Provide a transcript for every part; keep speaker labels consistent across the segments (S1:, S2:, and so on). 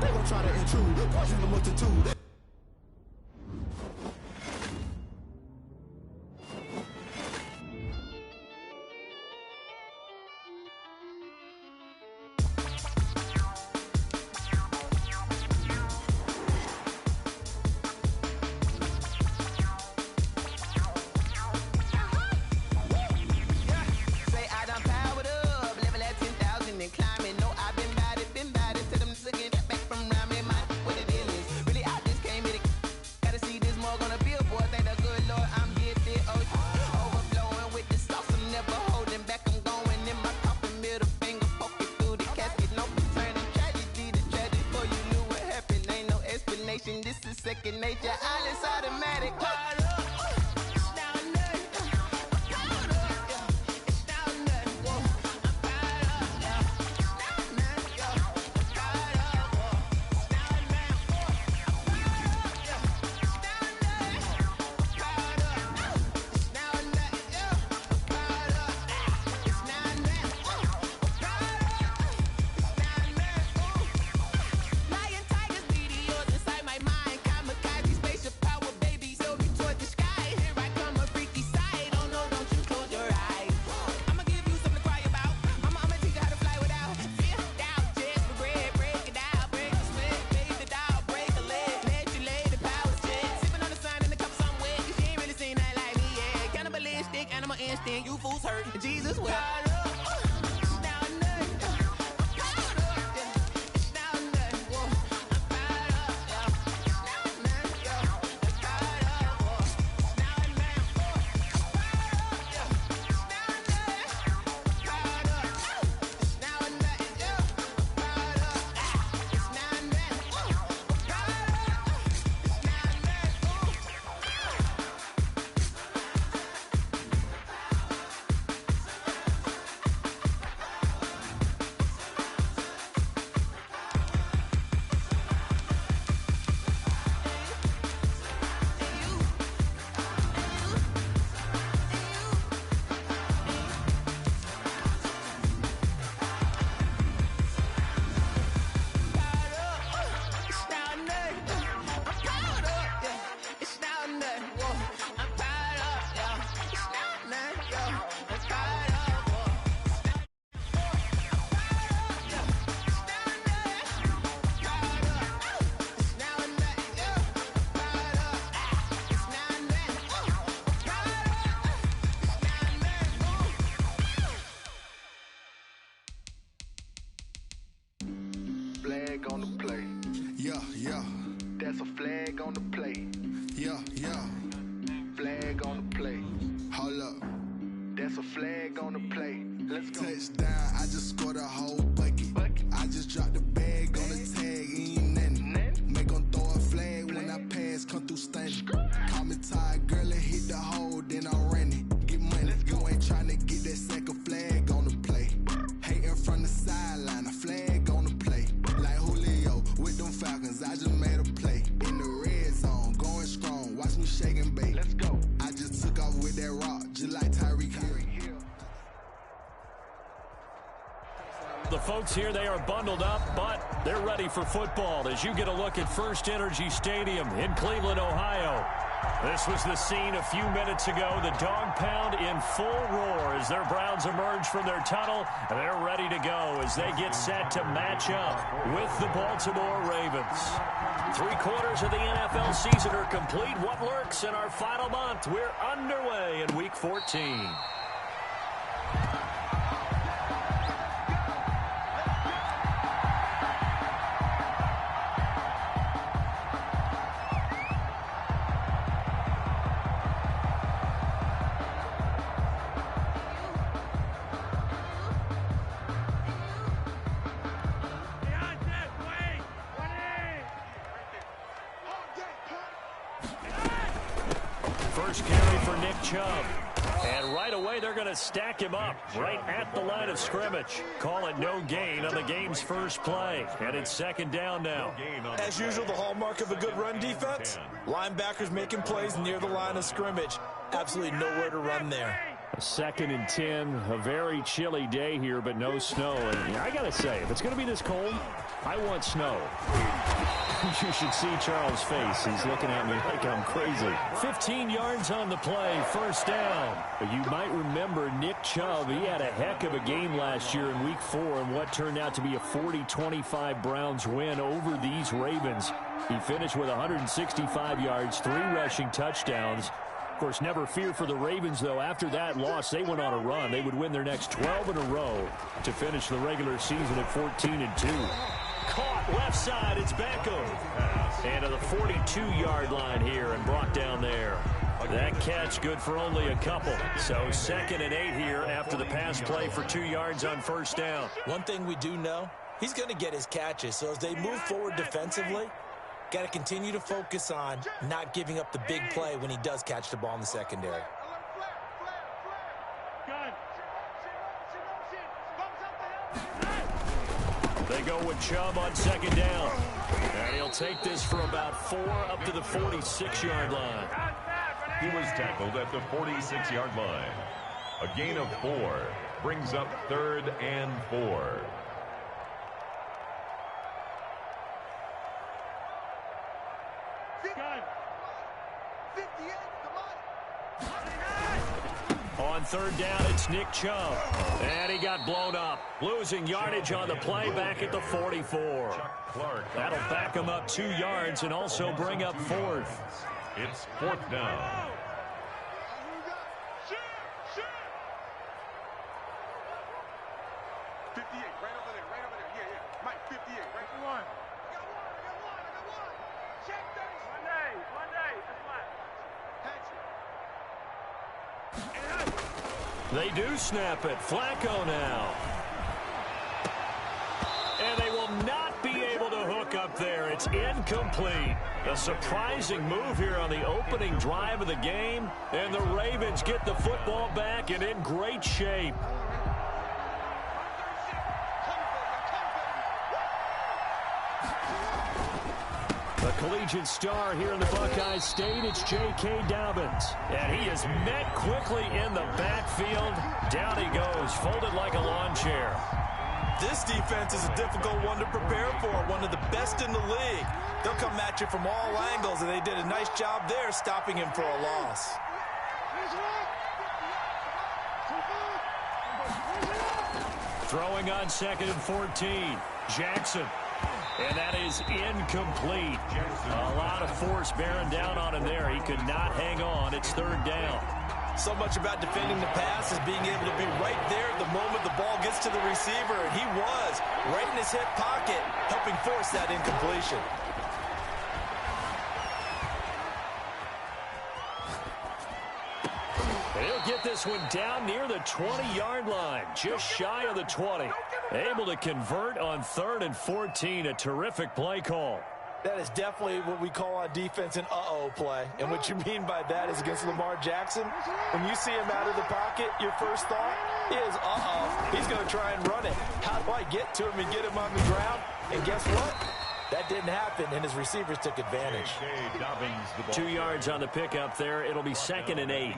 S1: They gon' try to intrude, poison the multitude. This is second nature, all is automatic. Instinct, you fools hurt. Jesus will.
S2: Flag on the play.
S1: Yeah, yeah.
S2: That's a flag on the play.
S1: Yeah, yeah.
S2: Flag on the play.
S1: Hold up.
S2: That's a flag on the play. Let's go.
S1: Touchdown, I just scored a whole bucket. I just dropped the bag on the tag, ain't nothing. Make 'em throw a flag when I pass, come through stunning. Call me tired, girl, and hit the hole, then I ran it. Get money, you ain't tryna get that second flag on the play. Hating from the sideline, a flag on the play. Like Julio with them Falcons, I just made a play. In the red zone, going strong, watch me shake and bake.
S2: Let's go.
S1: I just took off with that rock, just like Tyreek Hill.
S3: The folks here, they are bundled up, but they're ready for football as you get a look at First Energy Stadium in Cleveland, Ohio. This was the scene a few minutes ago. The dog pound in full roar as their Browns emerge from their tunnel, and they're ready to go as they get set to match up with the Baltimore Ravens. 3/4 of the NFL season are complete. What lurks in our final month? We're underway in Week 14. First carry for Nick Chubb. And right away, they're going to stack him up right at the line of scrimmage. Call it no gain on the game's first play. And it's second down now.
S4: As usual, the hallmark of a good run defense, linebackers making plays near the line of scrimmage. Absolutely nowhere to run there.
S3: 2nd and 10, a very chilly day here, but no snow. And I got to say, if it's going to be this cold, I want snow. You should see Charles' face. He's looking at me like I'm crazy. 15 yards on the play, first down. But you might remember Nick Chubb. He had a heck of a game last year in Week 4 in what turned out to be a 40-25 Browns win over these Ravens. He finished with 165 yards, 3 rushing touchdowns. Of course, never fear for the Ravens, though. After that loss, they went on a run. They would win their next 12 in a row to finish the regular season at 14-2. Caught left side. It's Beckham. And to the 42-yard line here and brought down there. That catch good for only a couple. So 2nd and 8 here after the pass play for 2 yards on first down.
S5: One thing we do know, he's going to get his catches. So as they move forward defensively, got to continue to focus on not giving up the big play when he does catch the ball in the secondary.
S3: They go with Chubb on 2nd down. And he'll take this for about 4 up to the 46-yard line.
S6: He was tackled at the 46-yard line. A gain of 4 brings up 3rd and 4.
S3: On 3rd down, it's Nick Chubb. And he got blown up. Losing yardage on the play back at the 44. That'll back him up 2 yards and also bring up 4th.
S6: It's 4th down.
S3: They do snap it. Flacco now. And they will not be able to hook up there. It's incomplete. A surprising move here on the opening drive of the game. And the Ravens get the football back and in great shape. The collegiate star here in the Buckeye State, it's J.K. Dobbins. And he is met quickly in the backfield. Down he goes, folded like a lawn chair.
S5: This defense is a difficult one to prepare for, one of the best in the league. They'll come at you from all angles, and they did a nice job there stopping him for a loss.
S3: Throwing on 2nd and 14. Jackson. And that is incomplete. A lot of force bearing down on him there. He could not hang on. It's 3rd down.
S5: So much about defending the pass is being able to be right there at the moment the ball gets to the receiver. And he was right in his hip pocket, helping force that incompletion.
S3: He'll get this one down near the 20-yard line, just shy of the 20. Able to convert on 3rd and 14. A terrific play call.
S5: That is definitely what we call on defense an uh-oh play. And what you mean by that is against Lamar Jackson, when you see him out of the pocket, your first thought is, uh-oh, he's going to try and run it. How do I get to him and get him on the ground? And guess what? That didn't happen, and his receivers took advantage.
S3: 2 yards on the pickup there. It'll be 2nd and 8.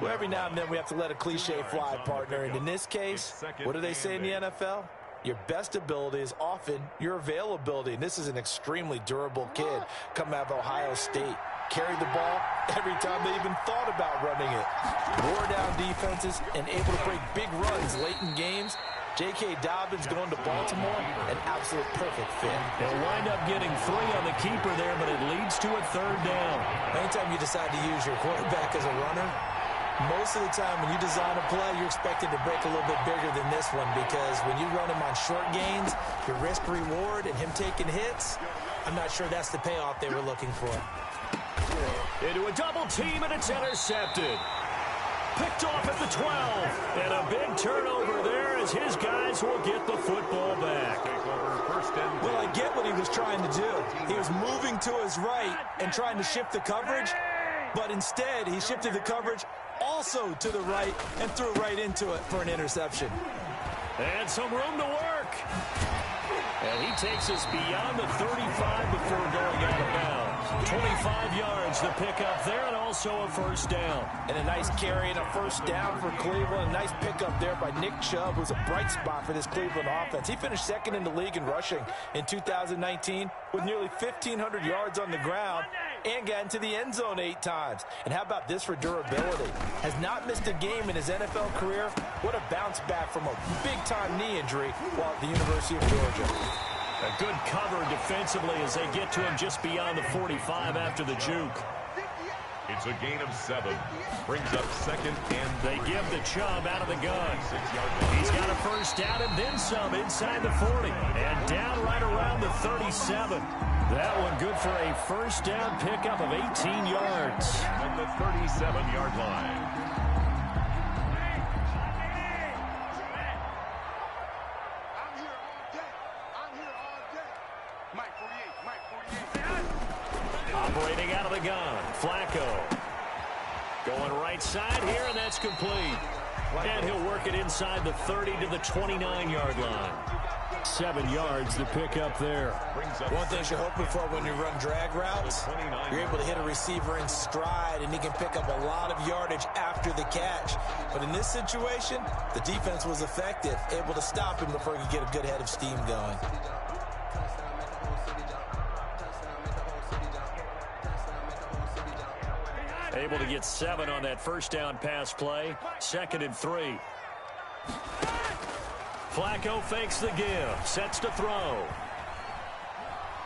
S5: Well, every now and then we have to let a cliche fly, partner. And in this case, what do they say in the NFL? Your best ability is often your availability. And this is an extremely durable kid coming out of Ohio State. Carried the ball every time they even thought about running it. Wore down defenses and able to break big runs late in games. J.K. Dobbins going to Baltimore, an absolute perfect fit.
S3: He'll wind up getting 3 on the keeper there, but it leads to a 3rd down.
S5: Anytime you decide to use your quarterback as a runner, most of the time when you design a play, you're expected to break a little bit bigger than this one, because when you run him on short gains, your risk-reward and him taking hits, I'm not sure that's the payoff they were looking for.
S3: Into a double team, and it's intercepted. Picked off at the 12. And a big turnover there as his guys will get the football back.
S5: Well, I get what he was trying to do. He was moving to his right and trying to shift the coverage, but instead he shifted the coverage also to the right and threw right into it for an interception.
S3: And some room to work. And he takes us beyond the 35 before going out of bounds. 25 yards the pickup there, and also a first down.
S5: And a nice carry and a first down for Cleveland. A nice pickup there by Nick Chubb, who's a bright spot for this Cleveland offense. He finished second in the league in rushing in 2019 with nearly 1,500 yards on the ground and got into the end zone 8 times. And how about this for durability? Has not missed a game in his NFL career. What a bounce back from a big-time knee injury while at the University of Georgia.
S3: A good cover defensively as they get to him just beyond the 45 after the juke.
S6: It's a gain of 7. Brings up second and
S3: they give the Chubb out of the gun. He's got a first down and then some inside the 40. And down right around the 37. That one good for a first down pickup of 18 yards.
S6: From the 37-yard line.
S3: Operating out of the gun, Flacco. Going right side here, and that's complete. And he'll work it inside the 30 to the 29-yard line. 7 yards to pick up there.
S5: One thing you're hoping for when you run drag routes, you're able to hit a receiver in stride, and he can pick up a lot of yardage after the catch. But in this situation, the defense was effective, able to stop him before he could get a good head of steam going.
S3: Able to get 7 on that first down pass play. 2nd and 3. Flacco fakes the give. Sets to throw.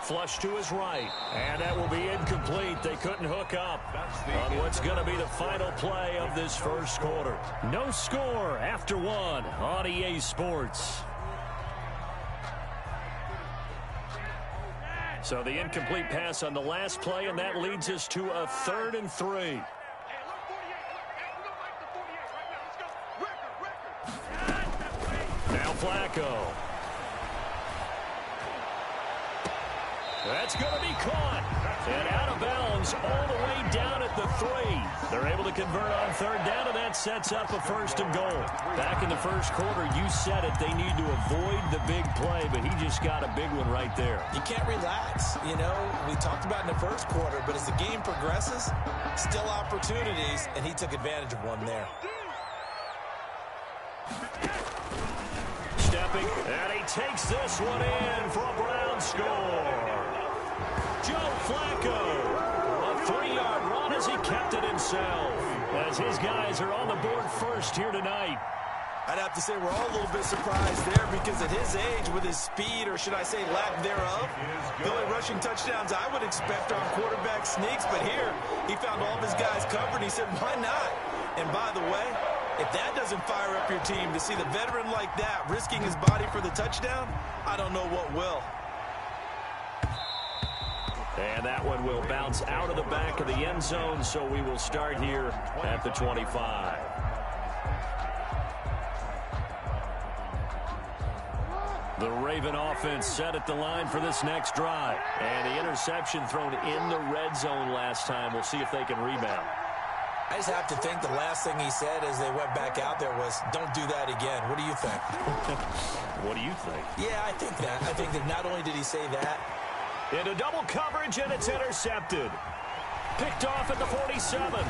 S3: Flush to his right. And that will be incomplete. They couldn't hook up on what's going to be the final play of this first quarter. No score after 1 on EA Sports. So the incomplete pass on the last play, and that leads us to a 3rd and 3. Now Flacco. That's going to be caught. And out of bounds all the way down at the 3. They're able to convert on 3rd down, and that sets up a 1st and goal. Back in the first quarter, you said it, they need to avoid the big play, but he just got a big one right there.
S5: You can't relax. You know, we talked about in the first quarter, but as the game progresses, still opportunities, and he took advantage of one there.
S3: Stepping, and he takes this one in for a Brown score. Joe Flacco, a 3-yard run as he kept it himself. As his guys are on the board first here tonight.
S5: I'd have to say we're all a little bit surprised there because at his age, with his speed, or should I say lack thereof, the only rushing touchdowns I would expect are on quarterback sneaks. But here, he found all of his guys covered. He said, why not? And by the way, if that doesn't fire up your team to see the veteran like that risking his body for the touchdown, I don't know what will.
S3: And that one will bounce out of the back of the end zone, so we will start here at the 25. The Raven offense set at the line for this next drive. And the interception thrown in the red zone last time. We'll see if they can rebound.
S5: I just have to think the last thing he said as they went back out there was, don't do that again. What do you think?
S3: What do you think?
S5: Yeah, I think that. I think that not only did he say that.
S3: Into double coverage, and it's intercepted. Picked off at the 47.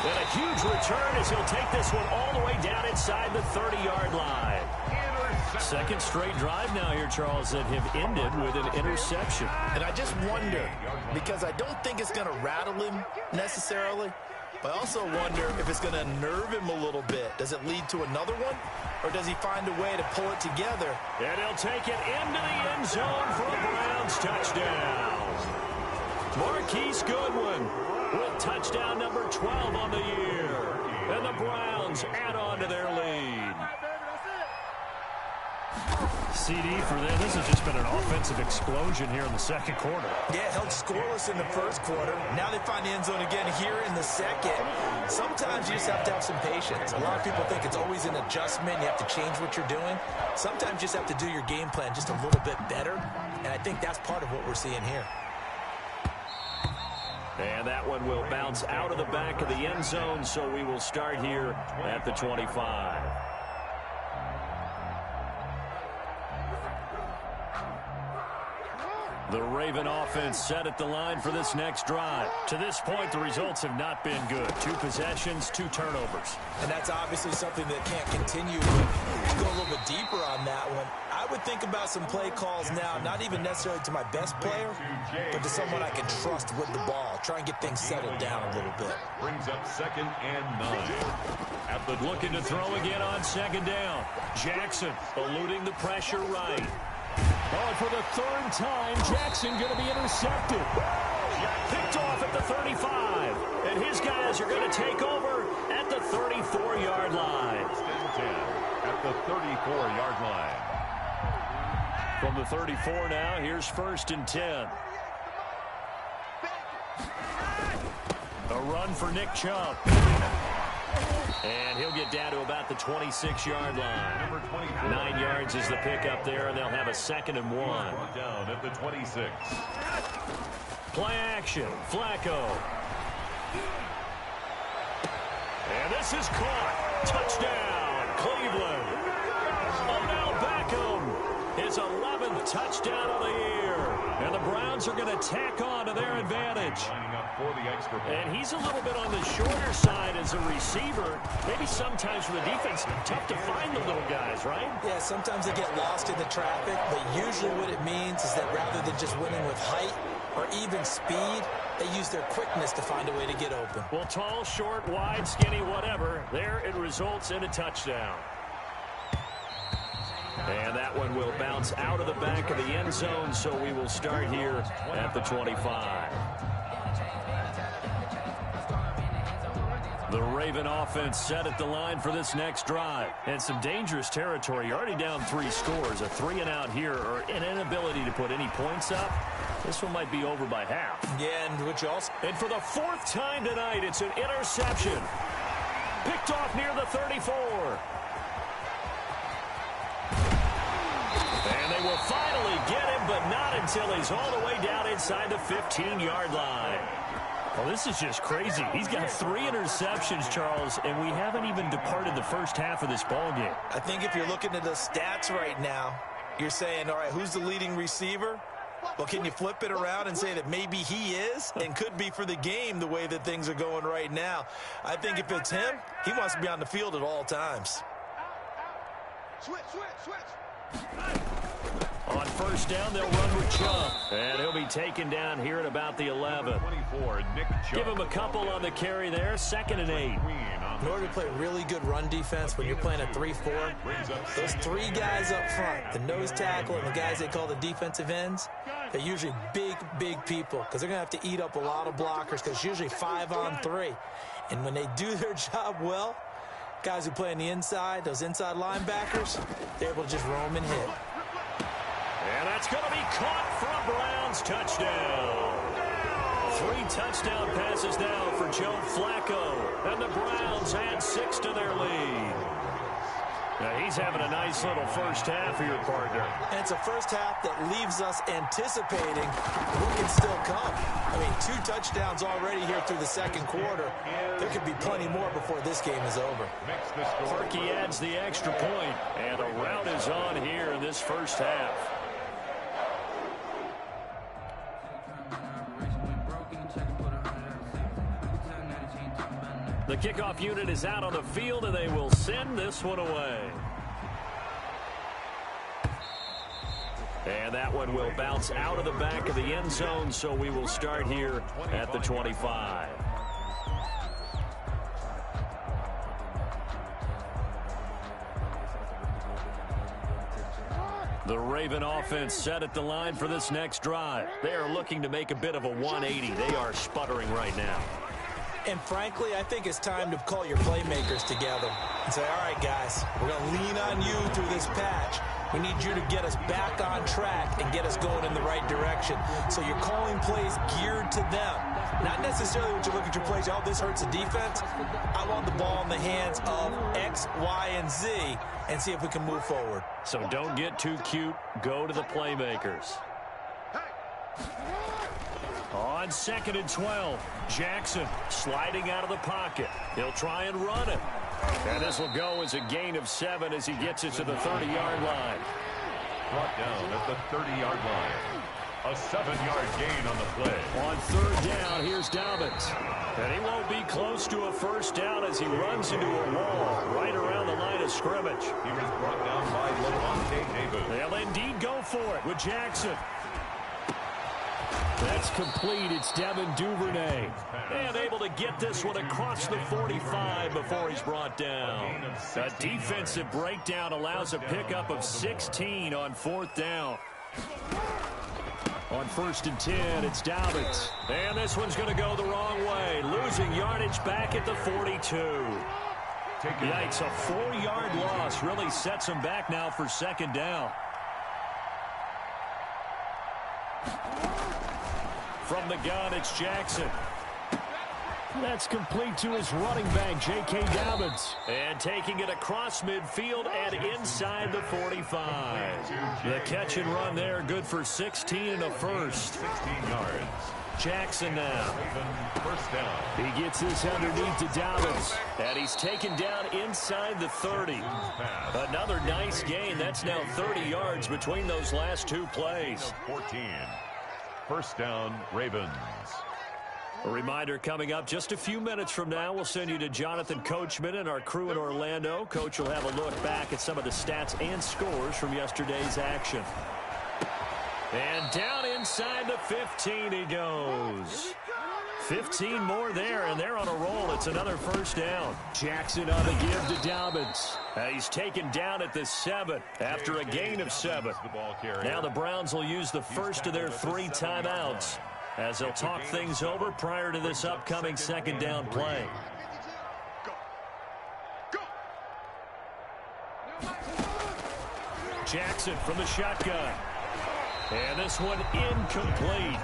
S3: And a huge return as he'll take this one all the way down inside the 30-yard line. Second straight drive now here, Charles, that have ended with an interception.
S5: And I just wonder, because I don't think it's going to rattle him necessarily, but I also wonder if it's going to nerve him a little bit. Does it lead to another one, or does he find a way to pull it together?
S3: And he'll take it into the end zone for a Browns touchdown. Marquise Goodwin with touchdown number 12 on the year. And the Browns add on to their lead. CD for them. This has just been an offensive explosion here in the second quarter.
S5: Yeah, held scoreless in the first quarter. Now they find the end zone again here in the second. Sometimes you just have to have some patience. A lot of people think it's always an adjustment. You have to change what you're doing. Sometimes you just have to do your game plan just a little bit better. And I think that's part of what we're seeing here.
S3: And that one will bounce out of the back of the end zone, so we will start here at the 25. The Raven offense set at the line for this next drive. To this point, the results have not been good. 2 possessions, 2 turnovers.
S5: And that's obviously something that can't continue. To go a little bit deeper on that one, I would think about some play calls now, not even necessarily to my best player, but to someone I can trust with the ball. Try and get things settled down a little bit.
S6: Brings up 2nd and 9.
S3: Looking to throw again on 2nd down. Jackson eluding the pressure right. Oh, for the 3rd time, Jackson going to be intercepted. Picked off at the 35. And his guys are going to take over at the 34-yard line.
S6: At the 34-yard line.
S3: From the 34 now, here's 1st and 10. A run for Nick Chubb. And he'll get down to about the 26-yard line.
S6: Number 24.
S3: 9 yards is the pickup there, and they'll have a 2nd and 1.
S6: Brought down at the 26.
S3: Play action. Flacco. And this is caught. Touchdown, Cleveland. Odell Beckham, his 11th touchdown of the year. And the Browns are going to tack on to their advantage.
S6: Lining up for the extra point.
S3: And he's a little bit on the shorter side as a receiver. Maybe sometimes for the defense, tough to find the little guys, right?
S5: Yeah, sometimes they get lost in the traffic, but usually what it means is that rather than just winning with height or even speed, they use their quickness to find a way to get open.
S3: Well, tall, short, wide, skinny, whatever. There it results in a touchdown. And that one will bounce out of the back of the end zone, so we will start here at the 25. The Raven offense set at the line for this next drive. And some dangerous territory. You're already down 3 scores. A 3-and-out here or an inability to put any points up. This one might be over by half.
S5: Yeah,
S3: and for the 4th time tonight, it's an interception. Picked off near the 34. And they will finally get him, but not until he's all the way down inside the 15-yard line. Well, this is just crazy. He's got 3 interceptions, Charles, and we haven't even departed the first half of this ballgame.
S5: I think if you're looking at the stats right now, you're saying, all right, who's the leading receiver? Well, can you flip it around and say that maybe he is and could be for the game the way that things are going right now? I think if it's him, he wants to be on the field at all times.
S2: Switch.
S3: On 1st down, they'll run with Chubb. And he'll be taken down here at about the 11.
S6: 24, Nick Chubb.
S3: Give him a couple on the carry there. 2nd and 8.
S5: In order to play really good run defense when you're playing a 3-4, those 3 guys up front, the nose tackle and the guys they call the defensive ends, they're usually big people because they're going to have to eat up a lot of blockers because it's usually 5-on-3. And when they do their job well, guys who play on the inside, those inside linebackers, they're able to just roam and hit.
S3: And that's going to be caught for a Browns touchdown. 3 touchdown passes now for Joe Flacco. And the Browns add 6 to their lead. Now he's having a nice little first half here, partner.
S5: And it's a first half that leaves us anticipating what can still come. I mean, 2 touchdowns already here through the 2nd quarter. There could be plenty more before this game is over.
S3: Parkey adds the extra point, and a rout is on here in this first half. The kickoff unit is out on the field, and they will send this one away. And that one will bounce out of the back of the end zone, so we will start here at the 25. The Raven offense set at the line for this next drive. They are looking to make a bit of a 180. They are sputtering right now.
S5: And frankly, I think it's time to call your playmakers together and say, all right, guys, we're going to lean on you through this patch. We need you to get us back on track and get us going in the right direction. So you're calling plays geared to them. Not necessarily what you look at your plays, oh, this hurts the defense. I want the ball in the hands of X, Y, and Z and see if we can move forward.
S3: So don't get too cute. Go to the playmakers. On 2nd and 12, Jackson sliding out of the pocket. He'll try and run it. And this will go as a gain of 7 as he gets it to the 30-yard line.
S6: Brought down at the 30-yard line. A 7-yard gain on the play.
S3: On third down, here's Dobbins. And he won't be close to a first down as he runs into a wall right around the line of scrimmage.
S6: He was brought down by Levante Davis.
S3: They'll indeed go for it with Jackson. That's complete. It's Devin Duvernay. And able to get this one across the 45 before he's brought down. A defensive breakdown allows a pickup of 16 on fourth down. On 1st and 10, it's Dobbins. And this one's going to go the wrong way. Losing yardage back at the 42. Yikes, a 4-yard loss really sets him back now for second down. From the gun, it's Jackson. That's complete to his running back, J.K. Dobbins. And taking it across midfield and inside the 45. The catch and run there, good for 16 and a first.
S6: 16 yards.
S3: Jackson now.
S6: First down.
S3: He gets this underneath to Dobbins. And he's taken down inside the 30. Another nice gain. That's now 30 yards between those last two plays.
S6: 14. First down, Ravens.
S3: A reminder coming up just a few minutes from now. We'll send you to Jonathan Coachman and our crew in Orlando. Coach will have a look back at some of the stats and scores from yesterday's action. And down inside the 15 he goes. 15 more there, and they're on a roll. It's another first down. Jackson on the give to Dobbins. He's taken down at the 7 after a gain of 7. Now the Browns will use the first of their 3 timeouts as they'll talk things over prior to this upcoming second down play. Jackson from the shotgun. And this one incomplete.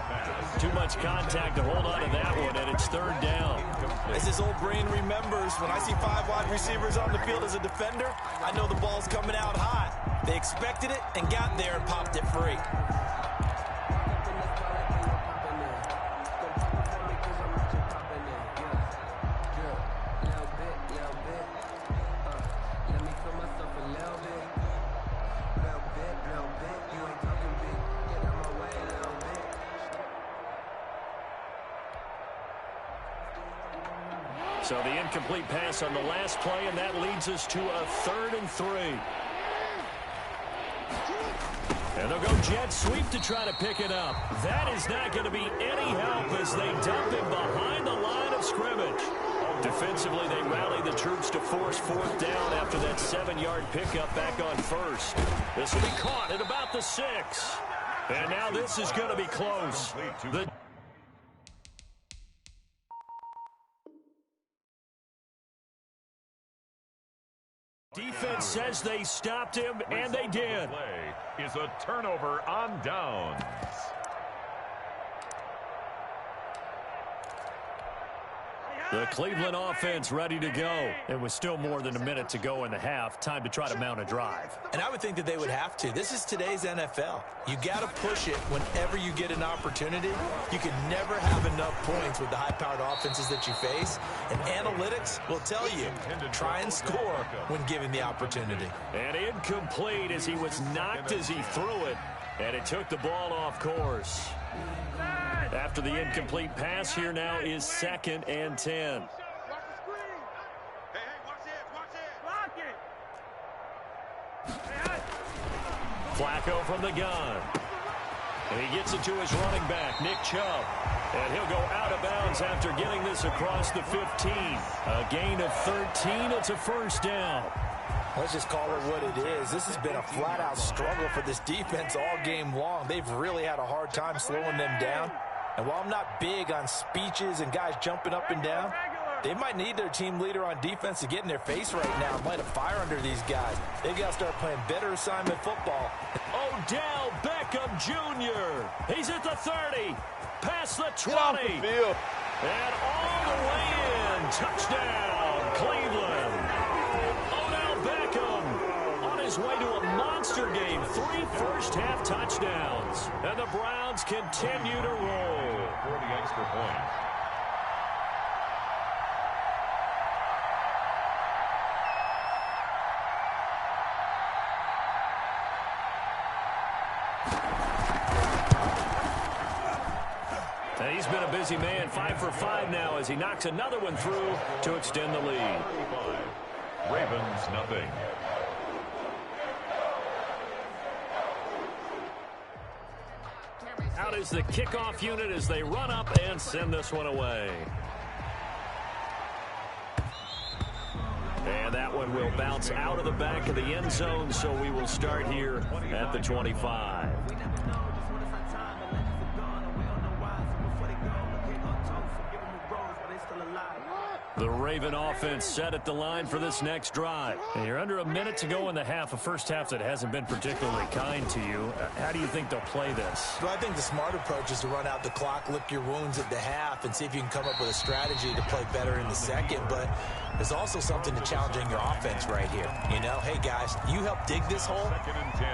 S3: Too much contact to hold on to that one, and it's third down.
S5: As his old brain remembers, when I see 5 wide receivers on the field as a defender, I know the ball's coming out hot. They expected it and got there and popped it free.
S3: So the incomplete pass on the last play, and that leads us to a 3rd and 3. And they'll go jet sweep to try to pick it up. That is not going to be any help as they dump him behind the line of scrimmage. Defensively, they rally the troops to force 4th down after that 7-yard pickup back on 1st. This will be caught at about the 6. And now this is going to be close. Defense says they stopped him, and they did.
S6: Play is a turnover on downs.
S3: The Cleveland offense ready to go. It was still more than a minute to go in the half. Time to try to mount a drive.
S5: And I would think that they would have to. This is today's NFL. You got to push it whenever you get an opportunity. You can never have enough points with the high-powered offenses that you face. And analytics will tell you, try and score when given the opportunity.
S3: And incomplete as he was knocked as he threw it. And it took the ball off course. After the incomplete pass, here now is 2nd and 10. Flacco from the gun. And he gets it to his running back, Nick Chubb. And he'll go out of bounds after getting this across the 15. A gain of 13. It's a first down.
S5: Let's just call it what it is. This has been a flat-out struggle for this defense all game long. They've really had a hard time slowing them down. And while I'm not big on speeches and guys jumping up and down, they might need their team leader on defense to get in their face right now and light a fire under these guys. They've got to start playing better assignment football.
S3: Odell Beckham Jr. He's at the 30, past the 20.
S4: Get off the field.
S3: And all the way in. Touchdown, Cleveland. Odell Beckham on his way to a monster game. 3 first-half touchdowns. And the Browns continue to roll.
S6: For the extra point.
S3: And he's been a busy man, 5 for 5 now as he knocks another one through to extend the lead.
S6: Ravens, nothing.
S3: Out is the kickoff unit as they run up and send this one away. And that one will bounce out of the back of the end zone, so we will start here at the 25. The Raven offense set at the line for this next drive. And you're under a minute to go in the half, a first half that hasn't been particularly kind to you. How do you think they'll play this?
S5: Well, I think the smart approach is to run out the clock, lick your wounds at the half, and see if you can come up with a strategy to play better in the second. But there's also something to challenging your offense right here. You know, hey, guys, you help dig this hole.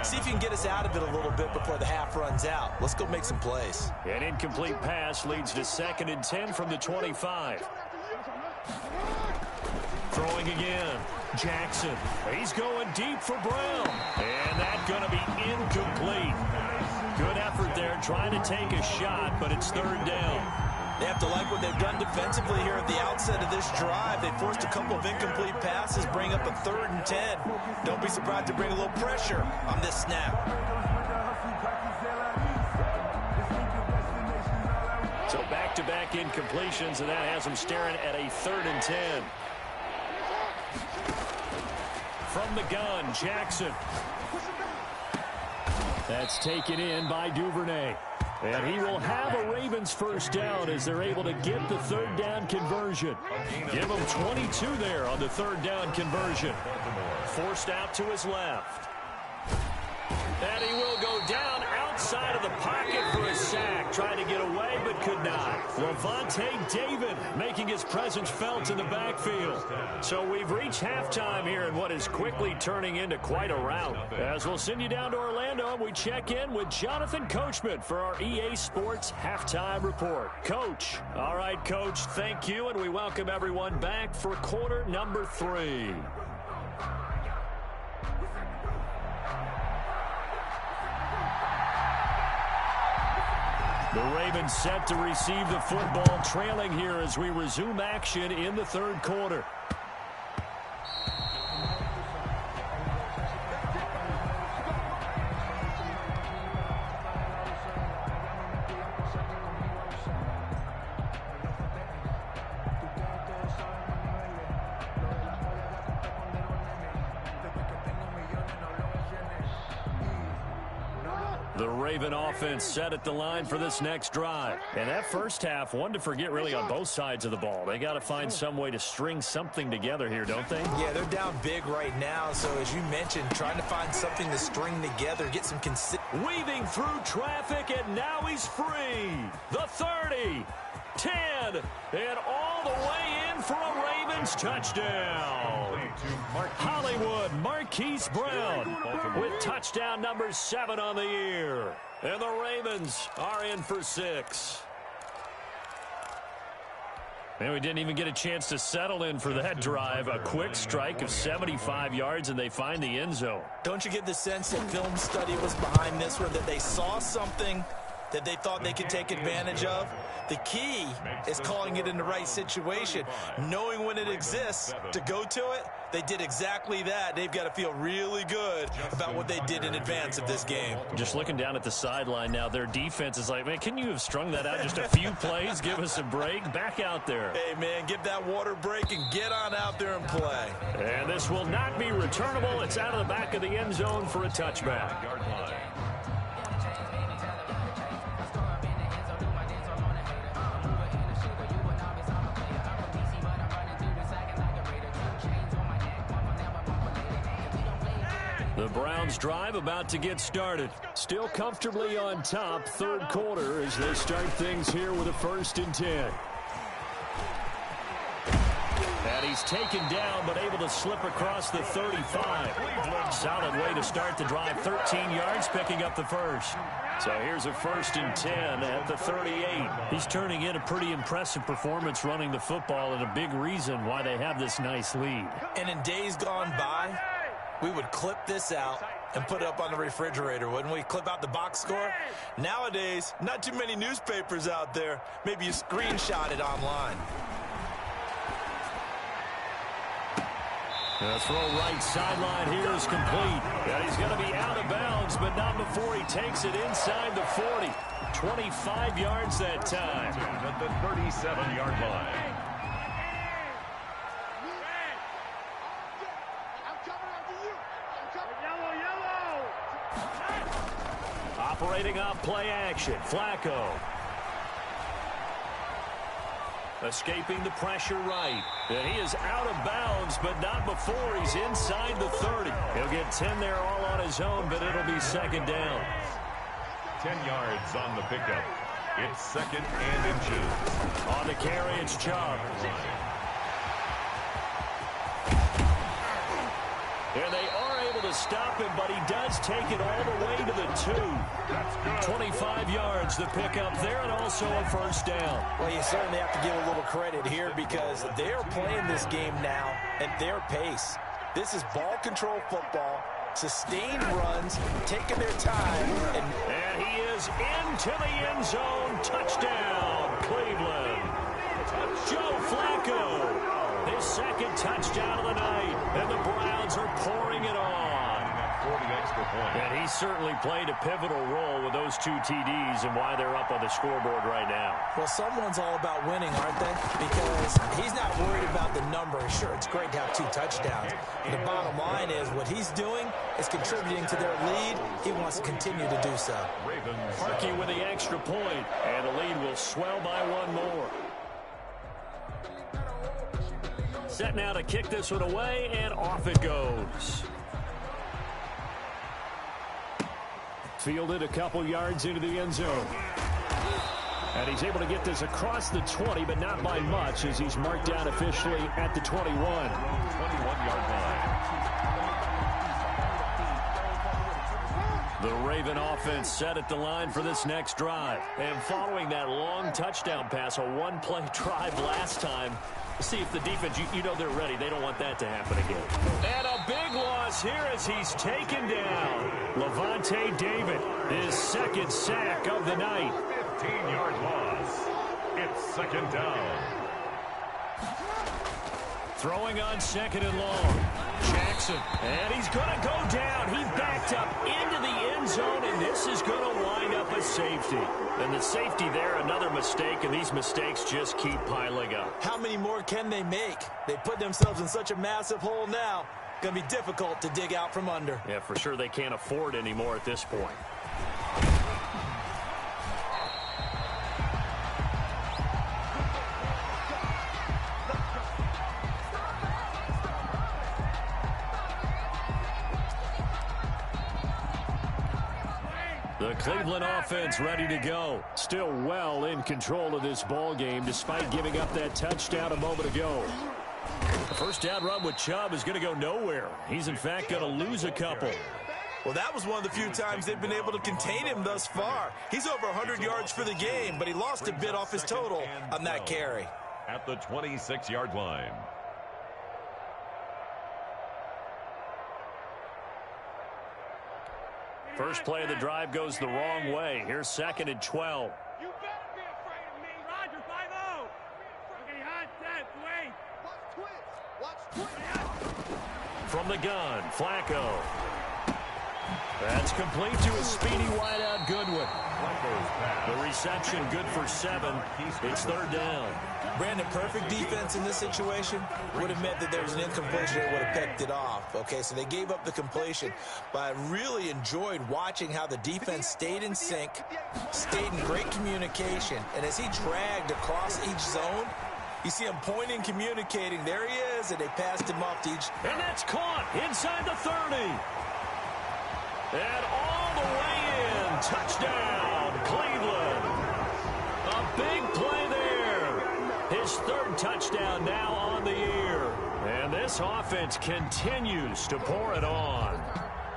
S5: See if you can get us out of it a little bit before the half runs out. Let's go make some plays.
S3: An incomplete pass leads to 2nd and 10 from the 25. Throwing again. Jackson. He's going deep for Brown. And that's going to be incomplete. Good effort there trying to take a shot, but it's 3rd down.
S5: They have to like what they've done defensively here at the outset of this drive. They forced a couple of incomplete passes, bring up a 3rd and 10. Don't be surprised to bring a little pressure on this snap.
S3: So back-to-back incompletions, and that has them staring at a 3rd and 10. From the gun, Jackson. That's taken in by Duvernay. And he will have a Ravens first down as they're able to get the 3rd down conversion. Give him 22 there on the 3rd down conversion. Forced out to his left. And he will go down outside of the pocket for a sack. Trying to get away, but could not. Levante David making his presence felt in the backfield. So we've reached halftime here in what is quickly turning into quite a rout. As we'll send you down to Orlando, we check in with Jonathan Coachman for our EA Sports Halftime Report. Coach. All right, Coach, thank you, and we welcome everyone back for quarter number 3. The Ravens set to receive the football, trailing here as we resume action in the 3rd quarter. The Raven offense set at the line for this next drive. And that first half, one to forget really on both sides of the ball. They got to find some way to string something together here, don't they?
S5: Yeah, they're down big right now. So as you mentioned, trying to find something to string together, get some
S3: weaving through traffic, and now he's free. The 30, 10, and all the way in for a Ravens touchdown. Hollywood Marquise Brown with touchdown number 7 on the year. And the Ravens are in for 6. And we didn't even get a chance to settle in for that drive. A quick strike of 75 yards, and they find the end zone.
S5: Don't you get the sense that film study was behind this one, that they saw something that they thought they could take advantage of? The key is calling it in the right situation, knowing when it exists to go to it. They did exactly that. They've got to feel really good about what they did in advance of this game.
S3: Just looking down at the sideline now, their defense is like, man, can you have strung that out just a few plays? Give us a break. Back out there.
S5: Hey, man, give that water break and get on out there and play.
S3: And this will not be returnable. It's out of the back of the end zone for a touchback. The Browns drive about to get started. Still comfortably on top, 3rd quarter as they start things here with a 1st and 10. And he's taken down but able to slip across the 35. Solid way to start the drive, 13 yards, picking up the first. So here's a 1st and 10 at the 38. He's turning in a pretty impressive performance running the football, and a big reason why they have this nice lead.
S5: And in days gone by, We would clip this out and put it up on the refrigerator, wouldn't we? Clip out the box score. Nowadays, not too many newspapers out there. Maybe you screenshot it online.
S3: The throw right sideline here is complete. And he's going to be out of bounds, but not before he takes it inside the 40. 25 yards that time.
S6: At the 37-yard line.
S3: Operating off play action, Flacco. Escaping the pressure right. And he is out of bounds, but not before he's inside the 30. He'll get 10 there all on his own, but it'll be second down.
S6: 10 yards on the pickup. It's second and inches.
S3: On the carry, it's Chubb. And they are able to stop him, but he does take it all the way to the 2. 25 yards, the pickup there, and also a first down.
S5: Well, you certainly have to give a little credit here because they're playing this game now at their pace. This is ball control football, sustained runs, taking their time.
S3: And he is into the end zone. Touchdown, Cleveland. Joe Flacco, his second touchdown of the night. And the Browns are pouring it on.
S6: 40 extra points.
S3: And he certainly played a pivotal role with those 2 TDs and why they're up on the scoreboard right now.
S5: Well, someone's all about winning, aren't they? Because he's not worried about the number. Sure, it's great to have 2 touchdowns. But the bottom line is what he's doing is contributing to their lead. He wants to continue to do so.
S3: Harkey with the extra point, and the lead will swell by 1 more. Set now to kick this one away, and off it goes. Fielded a couple yards into the end zone. And he's able to get this across the 20, but not by much as he's marked down officially at the 21.
S6: 21-yard line.
S3: The Raven offense set at the line for this next drive. And following that long touchdown pass, a one-play drive last time, see if the defense, you know they're ready. They don't want that to happen again. And a big loss here as he's taken down. Levante David, his second sack of the night.
S6: 15-yard loss. It's second down.
S3: Throwing on second and long. Jackson, and he's going to go down. He backed up into the end zone, and this is going to wind up a safety. And the safety there, another mistake, and these mistakes just keep piling up.
S5: How many more can they make? They put themselves in such a massive hole now. Going to be difficult to dig out from under.
S3: Yeah, for sure they can't afford anymore at this point. The Cleveland offense ready to go. Still well in control of this ball game despite giving up that touchdown a moment ago. The first down run with Chubb is going to go nowhere. He's, in fact, going to lose a couple.
S5: Well, that was one of the few times they've been able to contain him thus far. He's over 100 yards for the game, but he lost a bit off his total on that carry.
S6: At the 26-yard line.
S3: First play of the drive goes the wrong way. Here's second and 12.
S2: You better be afraid of me. Roger, 5-0. Okay, hot, set, wait. Watch twist.
S3: From the gun, Flacco. That's complete to a speedy wideout Goodwin. The reception good for 7. It's third down.
S5: Brandon, perfect defense in this situation would have meant that there was an incompletion that would have picked it off. Okay, so they gave up the completion, but I really enjoyed watching how the defense stayed in sync, stayed in great communication, and as he dragged across each zone, you see him pointing, communicating. There he is, and they passed him off to each.
S3: And that's caught inside the 30. And all the way in. Touchdown, Cleveland. A big play there. His third touchdown now on the year. And this offense continues to pour it on.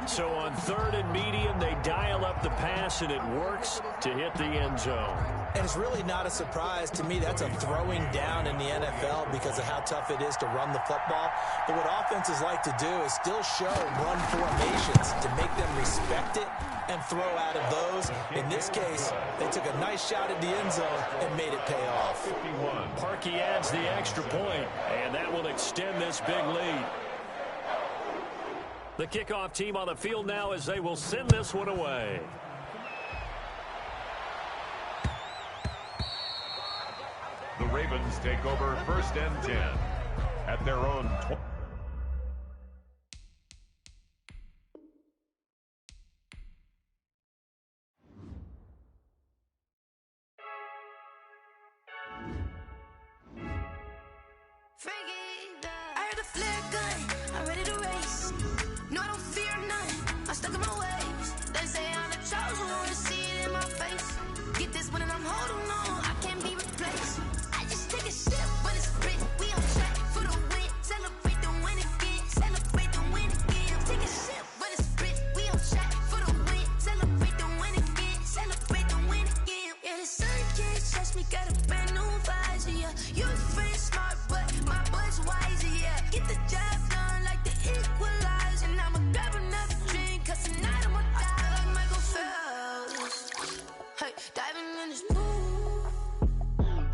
S3: So on third and medium, they dial up the pass, and it works to hit the end zone.
S5: And it's really not a surprise to me. That's a throwing down in the NFL because of how tough it is to run the football. But what offenses like to do is still show run formations to make them respect it and throw out of those. In this case, they took a nice shot at the end zone and made it pay off.
S3: Parkey adds the extra point, and that will extend this big lead. The kickoff team on the field now as they will send this one away.
S6: The Ravens take over 1st and 10 at their own 20.
S7: I heard the flare gun, I'm ready to race. No, I don't fear none, I'm stuck in my ways. They say I'm the chosen one, to see it in my face. Get this one and I'm holding on, I can't be replaced. I just take a sip, but it's split. We on track for the win. Celebrate the win again, celebrate the win again. Take a sip, but it's split. We on track for the win. Celebrate the win again, celebrate the win again. Yeah, the sun can't touch me, got a brand new visor, yeah. You friend smart, but my boy's wiser, yeah. Get the job done like the equalizer. And I'ma grab another drink, cause tonight I'ma die like Michael Phelps. Hey, diving in this pool,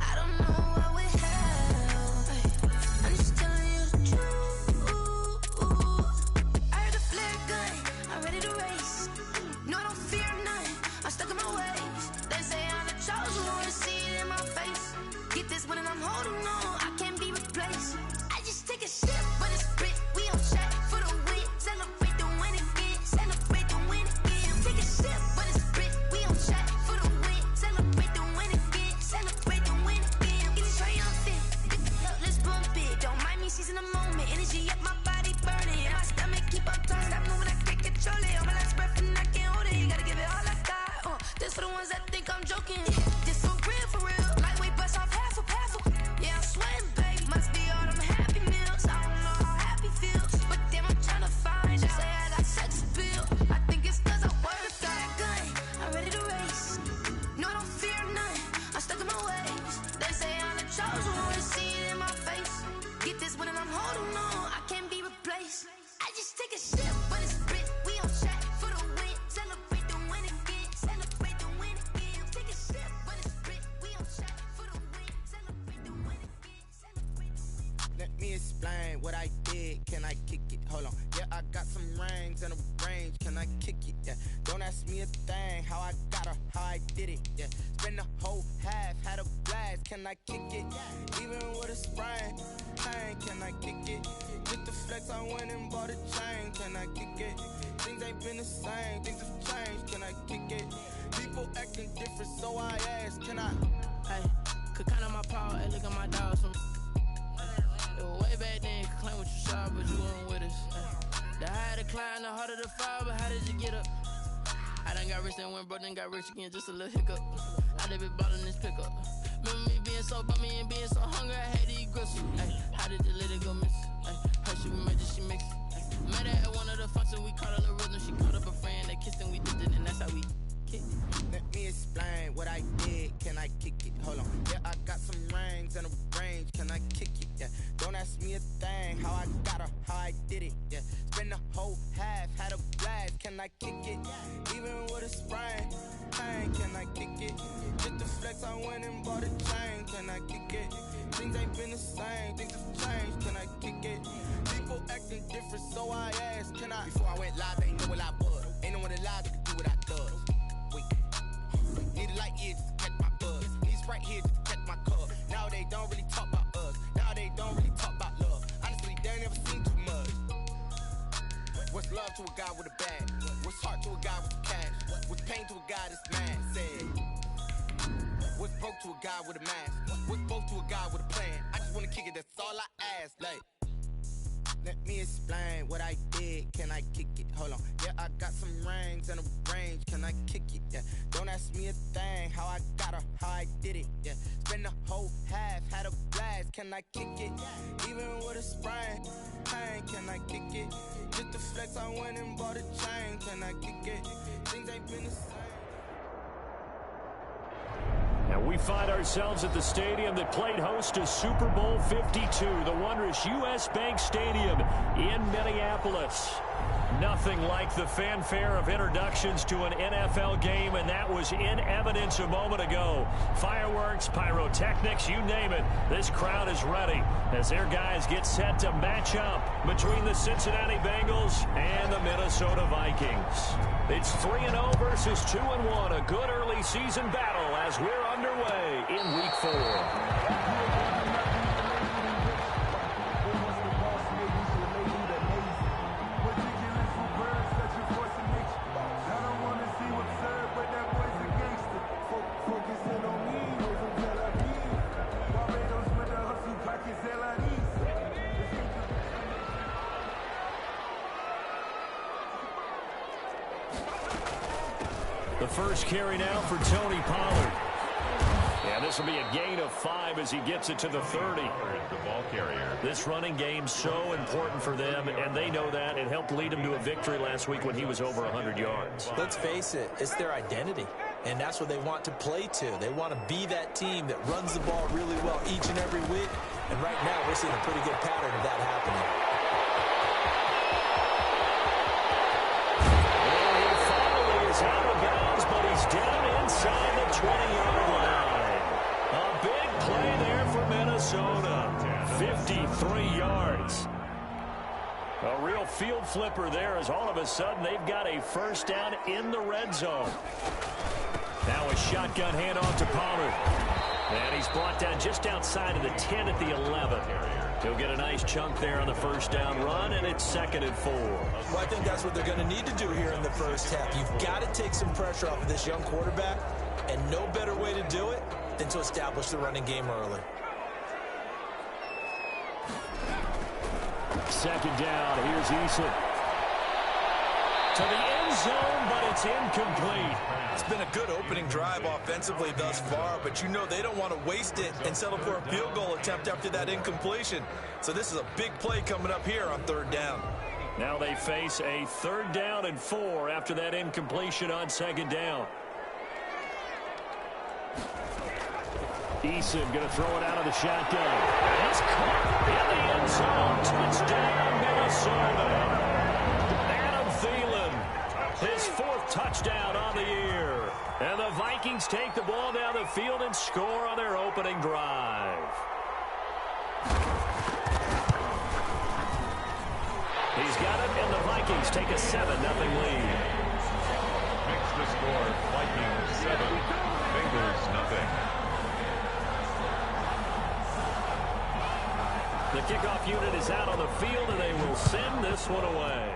S7: I don't know what we have. Hey, I'm just telling you the truth. I heard the flare gun, I'm ready to race. No, I don't fear none, I'm stuck in my ways. They say I'm the chosen one, to see it in my face. Get this one and I'm holding on, I can't be replaced. I just take a sip, but it's split. We on track for the win. Celebrate the win again, celebrate the win again. Take a sip, but it's split. We on track for the win. Celebrate the win again, celebrate the win again. Get triumphant, look, let's bump it. Don't mind me seizing the moment. Energy up, my body burning. And my stomach keep on turning. Stop moving, I can't control it. On my last breath and I can't hold it. You gotta give it all I got. This for the ones that think I'm joking. This for real, lightweight bust off half a. Yeah, I'm sweating, baby. Must be all them happy meals. I don't know how happy feels, but damn, I'm trying to find out. Say I got sex appeal. I think it's cause I work a gun. I'm ready to race. No, I don't fear none. I'm stuck in my ways. They say I'm the chosen one, to see it in my face. Get this one and I'm holding on, I can't be replaced. I just take a sip, but it's split. We on track for the win. Celebrate the win again, celebrate the win again. Take a sip, but it's split. We on track for the win. Celebrate the win again, celebrate the win.
S8: Let me explain what I did. Can I kick it? Hold on. Yeah, I got some rings and a range. Can I kick it? Yeah. Don't ask me a thing. How I got her, how I did it. Yeah. Spend the whole half, had a blast. Can I kick it? Even with a sprain. Pain, can I kick it? With the flex, I went and bought a chain. Can I kick it? Things ain't been the same. Things have changed. Can I kick it? People acting different, so I ask. Can I?
S9: Hey, could count on my power, hey, look at my dog. Way back then, you could claim what you saw, but you weren't with us. The higher the climb, the harder the fall, but how did you get up? I done got rich, then went broke, then got rich again, just a little hiccup. I done been ballin' this pickup. Remember me being so bummy and being so hungry, I had to eat gristle. Ay, how did you let it go miss? Ay, her she made it, she mixed. Met her at one of the functions, we caught a little rhythm. She caught up a friend, they kissed and we dipped it, and that's how we kick.
S8: Let me explain what I did. Can I kick it? Hold on. Yeah, I got some rings and a range. Can I kick it? Yeah. Don't ask me a thing. How I got her, how I did it. Yeah. Spend the whole half, had a blast. Can I kick it? Even with a sprain. Pain, can I kick it? Get the flex, I went and bought a chain. Can I kick it? Things ain't been the same. Things have changed. Can I kick it? People acting different, so I asked. Can I? Before I went live, they know what I was. Ain't no one alive that could do what I does. Need a light here just to catch my buzz. Need Sprite here just to catch my cup. Now they don't really talk about us. Now they don't really talk about love. Honestly, they ain't never seen too much. What's love to a guy with a bag? What's heart to a guy with cash? What's pain to a guy that's mad? Said. What's broke to a guy with a mask? What's both to a guy with a plan? I just wanna kick it, that's all I ask. Like, let me explain what I did. Can I kick it? Hold on. Yeah, I got some rings and a range. Can I kick it? Yeah. Don't ask me a thing. How I got her, how I did it. Yeah. Spend the whole half, had a blast. Can I kick it? Even with a sprain. Pain, can I kick it? Just the flex, I went and bought a chain. Can I kick it? Things ain't been the same.
S3: And we find ourselves at the stadium that played host to Super Bowl 52, the wondrous U.S. Bank Stadium in Minneapolis. Nothing like the fanfare of introductions to an NFL game, and that was in evidence a moment ago. Fireworks, pyrotechnics, you name it. This crowd is ready as their guys get set to match up between the Cincinnati Bengals and the Minnesota Vikings. It's 3-0 versus 2-1, a good early season battle as we're underway in Week 4. The first carry now for Tony Pollard. And this will be a gain of 5 as he gets it to the 30.
S6: The ball carrier.
S3: This running game so important for them, and they know that. It helped lead him to a victory last week when he was over 100 yards.
S5: Let's face it, it's their identity, and that's what they want to play to. They want to be that team that runs the ball really well each and every week, and right now we're seeing a pretty good pattern of that happening.
S3: Out of bounds, but he's down inside the 20-yard line. A big play there for Minnesota. 53 yards. A real field flipper there as all of a sudden they've got a first down in the red zone. Now a shotgun handoff to Pollard. And he's brought down just outside of the 10 at the 11. He'll get a nice chunk there on the first down run, and it's 2nd and 4.
S5: Well, I think that's what they're going to need to do here in the first half. You've got to take some pressure off of this young quarterback, and no better way to do it than to establish the running game early.
S3: 2nd down. Here's Eason. To the end zone, but it's incomplete.
S5: It's been a good opening drive offensively thus far, but you know they don't want to waste it and settle for a field goal attempt after that incompletion. So this is a big play coming up here on 3rd down.
S3: Now they face a 3rd down and 4 after that incompletion on 2nd down. Eason going to throw it out of the shotgun. It's caught in the end zone. Touchdown, Minnesota. His 4th touchdown on the year. And the Vikings take the ball down the field and score on their opening drive. He's got it, and the Vikings take a 7-0 lead.
S6: Makes the score Vikings 7, Bengals 0.
S3: The kickoff unit is out on the field, and they will send this one away.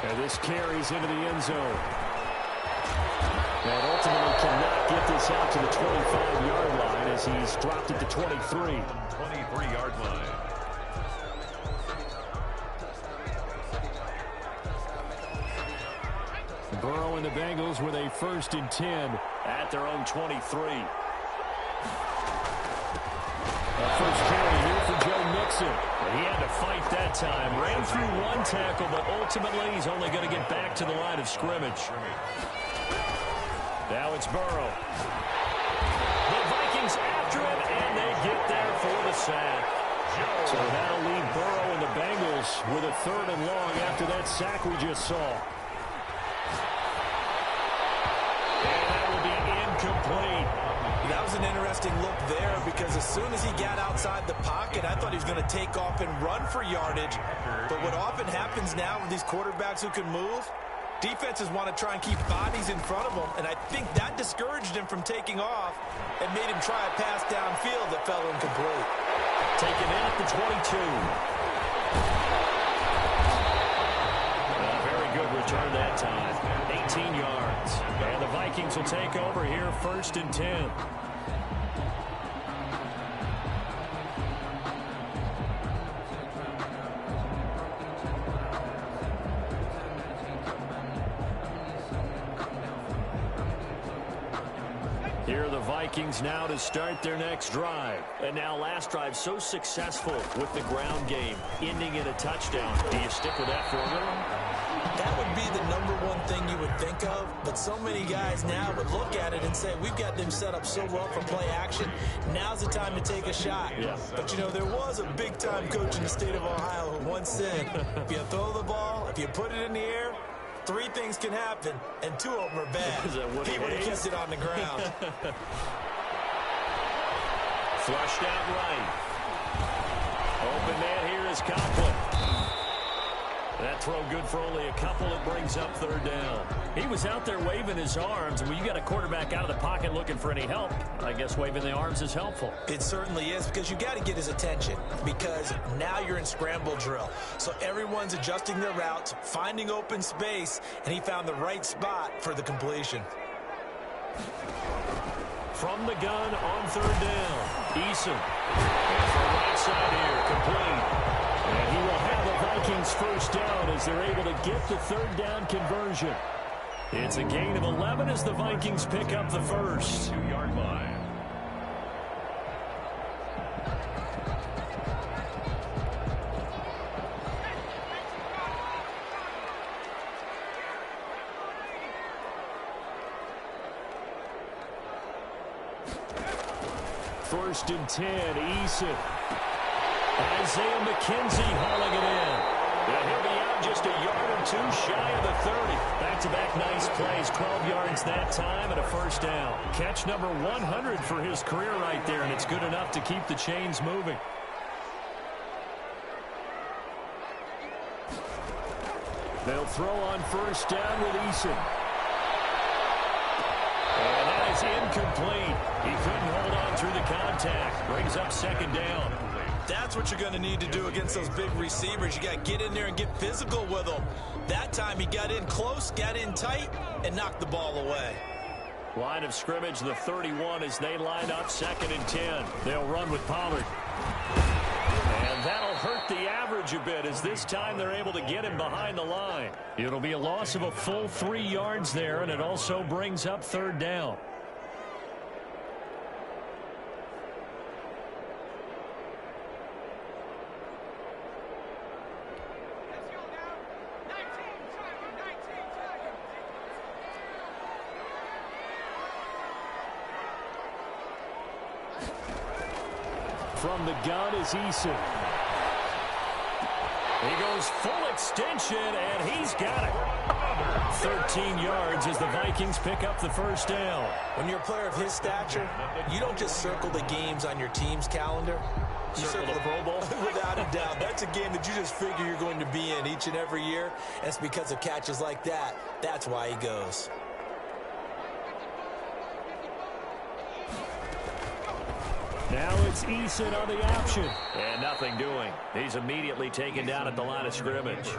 S3: And this carries into the end zone. And ultimately cannot get this out to the 25-yard line as he's dropped it to 23.
S6: 23-yard line.
S3: Burrow and the Bengals with a 1st and 10 at their own 23. First carry here for Joe Mixon. He had to fight that time. Ran through one tackle, but ultimately he's only going to get back to the line of scrimmage. Now it's Burrow. The Vikings after him, and they get there for the sack. So that'll leave Burrow and the Bengals with a 3rd and long after that sack we just saw. And that will be incomplete.
S5: That was an interesting look there because as soon as he got outside the pocket, I thought he was going to take off and run for yardage. But what often happens now with these quarterbacks who can move, defenses want to try and keep bodies in front of them, and I think that discouraged him from taking off and made him try a pass downfield that fell incomplete.
S3: Taken in at the 22. Very good return that time. 18 yards. And the Vikings will take over here 1st and 10. Here are the Vikings now to start their next drive.
S10: And now last drive so successful with the ground game, ending in a touchdown. Do you stick with that formula?
S5: That would be the number one thing you would think of, but so many guys now would look at it and say, we've got them set up so well for play action. Now's the time to take a shot.
S3: Yeah.
S5: But, you know, there was a big-time coach in the state of Ohio who once said, if you throw the ball, if you put it in the air, 3 things can happen, and 2 of them are bad. He would have kept it on the ground.
S3: Flushed out right. Open man here is Conklin. That throw good for only a couple. It brings up 3rd down. He was out there waving his arms. When you got a quarterback out of the pocket looking for any help, I guess waving the arms is helpful.
S5: It certainly is, because you got to get his attention, because now you're in scramble drill. So everyone's adjusting their routes, finding open space, and he found the right spot for the completion.
S3: From the gun on 3rd down, Eason. And from right side here, complete. And he will have the Vikings first down as they're able to get the 3rd down conversion. It's a gain of 11 as the Vikings pick up the first.
S6: 2-yard line.
S3: First and 10, Eason. Isaiah McKenzie hauling it in. And he'll be out just a yard or 2 shy of the 30. Back-to-back nice plays, 12 yards that time and a first down. Catch number 100 for his career right there, and it's good enough to keep the chains moving. They'll throw on first down with Eason. And that is incomplete. He couldn't hold on through the contact. Brings up 2nd down.
S5: That's what you're going to need to do against those big receivers. You got to get in there and get physical with them. That time he got in close, got in tight, and knocked the ball away.
S3: Line of scrimmage, the 31 as they line up 2nd and 10. They'll run with Pollard. And that'll hurt the average a bit as this time they're able to get him behind the line. It'll be a loss of a full 3 yards there, and it also brings up 3rd down. From the gun is Eason. He goes full extension, and he's got it. 13 yards as the Vikings pick up the first down.
S5: When you're a player of his stature, you don't just circle the games on your team's calendar. You circle the Pro Bowl. Without a doubt. That's a game that you just figure you're going to be in each and every year. And it's because of catches like that. That's why he goes.
S3: Now it's Eason on the option. And nothing doing. He's immediately taken down at the line of scrimmage.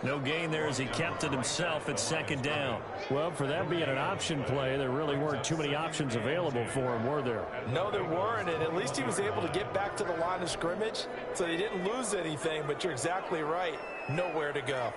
S3: No gain there as he kept it himself at 2nd down. Well, for that being an option play, there really weren't too many options available for him, were there?
S5: No, there weren't, and at least he was able to get back to the line of scrimmage, so he didn't lose anything, but you're exactly right. Nowhere to go.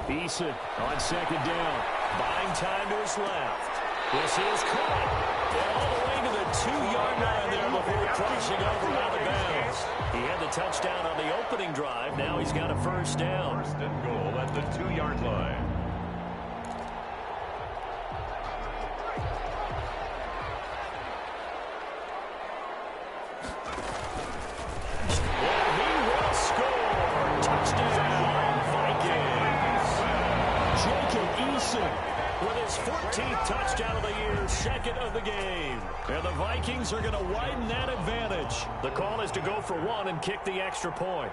S3: Eason on 2nd down. Buying time to his left. This is caught. And all the way to the 2-yard line there before crossing over out of bounds. He had the touchdown on the opening drive. Now he's got a first down.
S6: 1st and goal at the 2-yard line.
S3: And he will score. Touchdown, Vikings. Jacob Eason with his 14th touchdown of the year, 2nd of the game. And the Vikings are going to widen that advantage. The call is to go for 1 and kick the extra point.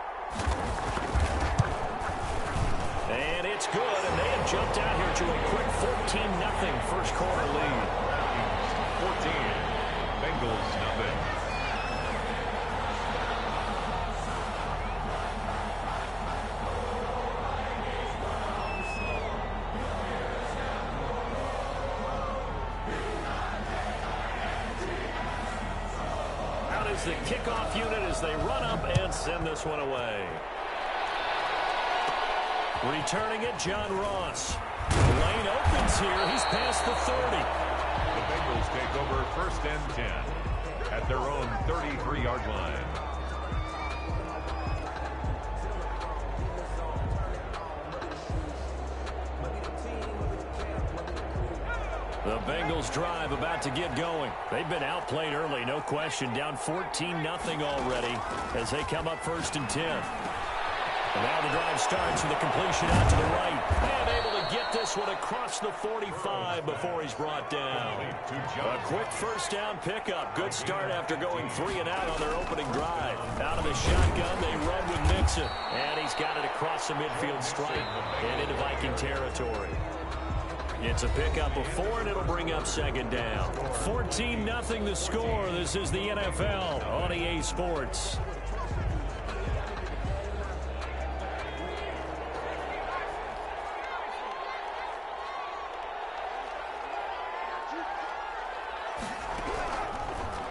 S3: And it's good, and they have jumped out here to a quick 14-0 first quarter lead.
S6: 14, Bengals nothing.
S3: the kickoff unit as they run up and send this one away. Returning it, John Ross. Lane opens here. He's past the 30.
S6: The Bengals take over 1st and 10 at their own 33-yard line.
S3: The Bengals drive about to get going. They've been outplayed early, no question. Down 14-0 already as they come up 1st and 10. And now the drive starts with a completion out to the right. And able to get this one across the 45 before he's brought down. A quick 1st down pickup. Good start after going 3 and out on their opening drive. Out of the shotgun, they run with Mixon. And he's got it across the midfield stripe and into Viking territory. It's a pickup of 4, and it'll bring up 2nd down. 14-0 the score. This is the NFL on EA Sports.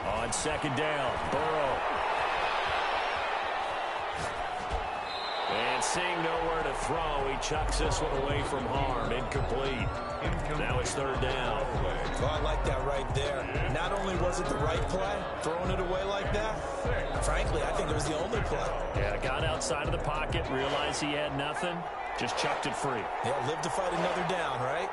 S3: On 2nd down, Burrow. And seeing nowhere to throw, he chucks this one away from harm. Incomplete. Now it's 3rd down.
S5: Oh, I like that right there. Not only was it the right play, throwing it away like that, frankly, I think it was the only play.
S3: Yeah, got outside of the pocket, realized he had nothing, just chucked it free.
S5: Yeah, live to fight another down, right?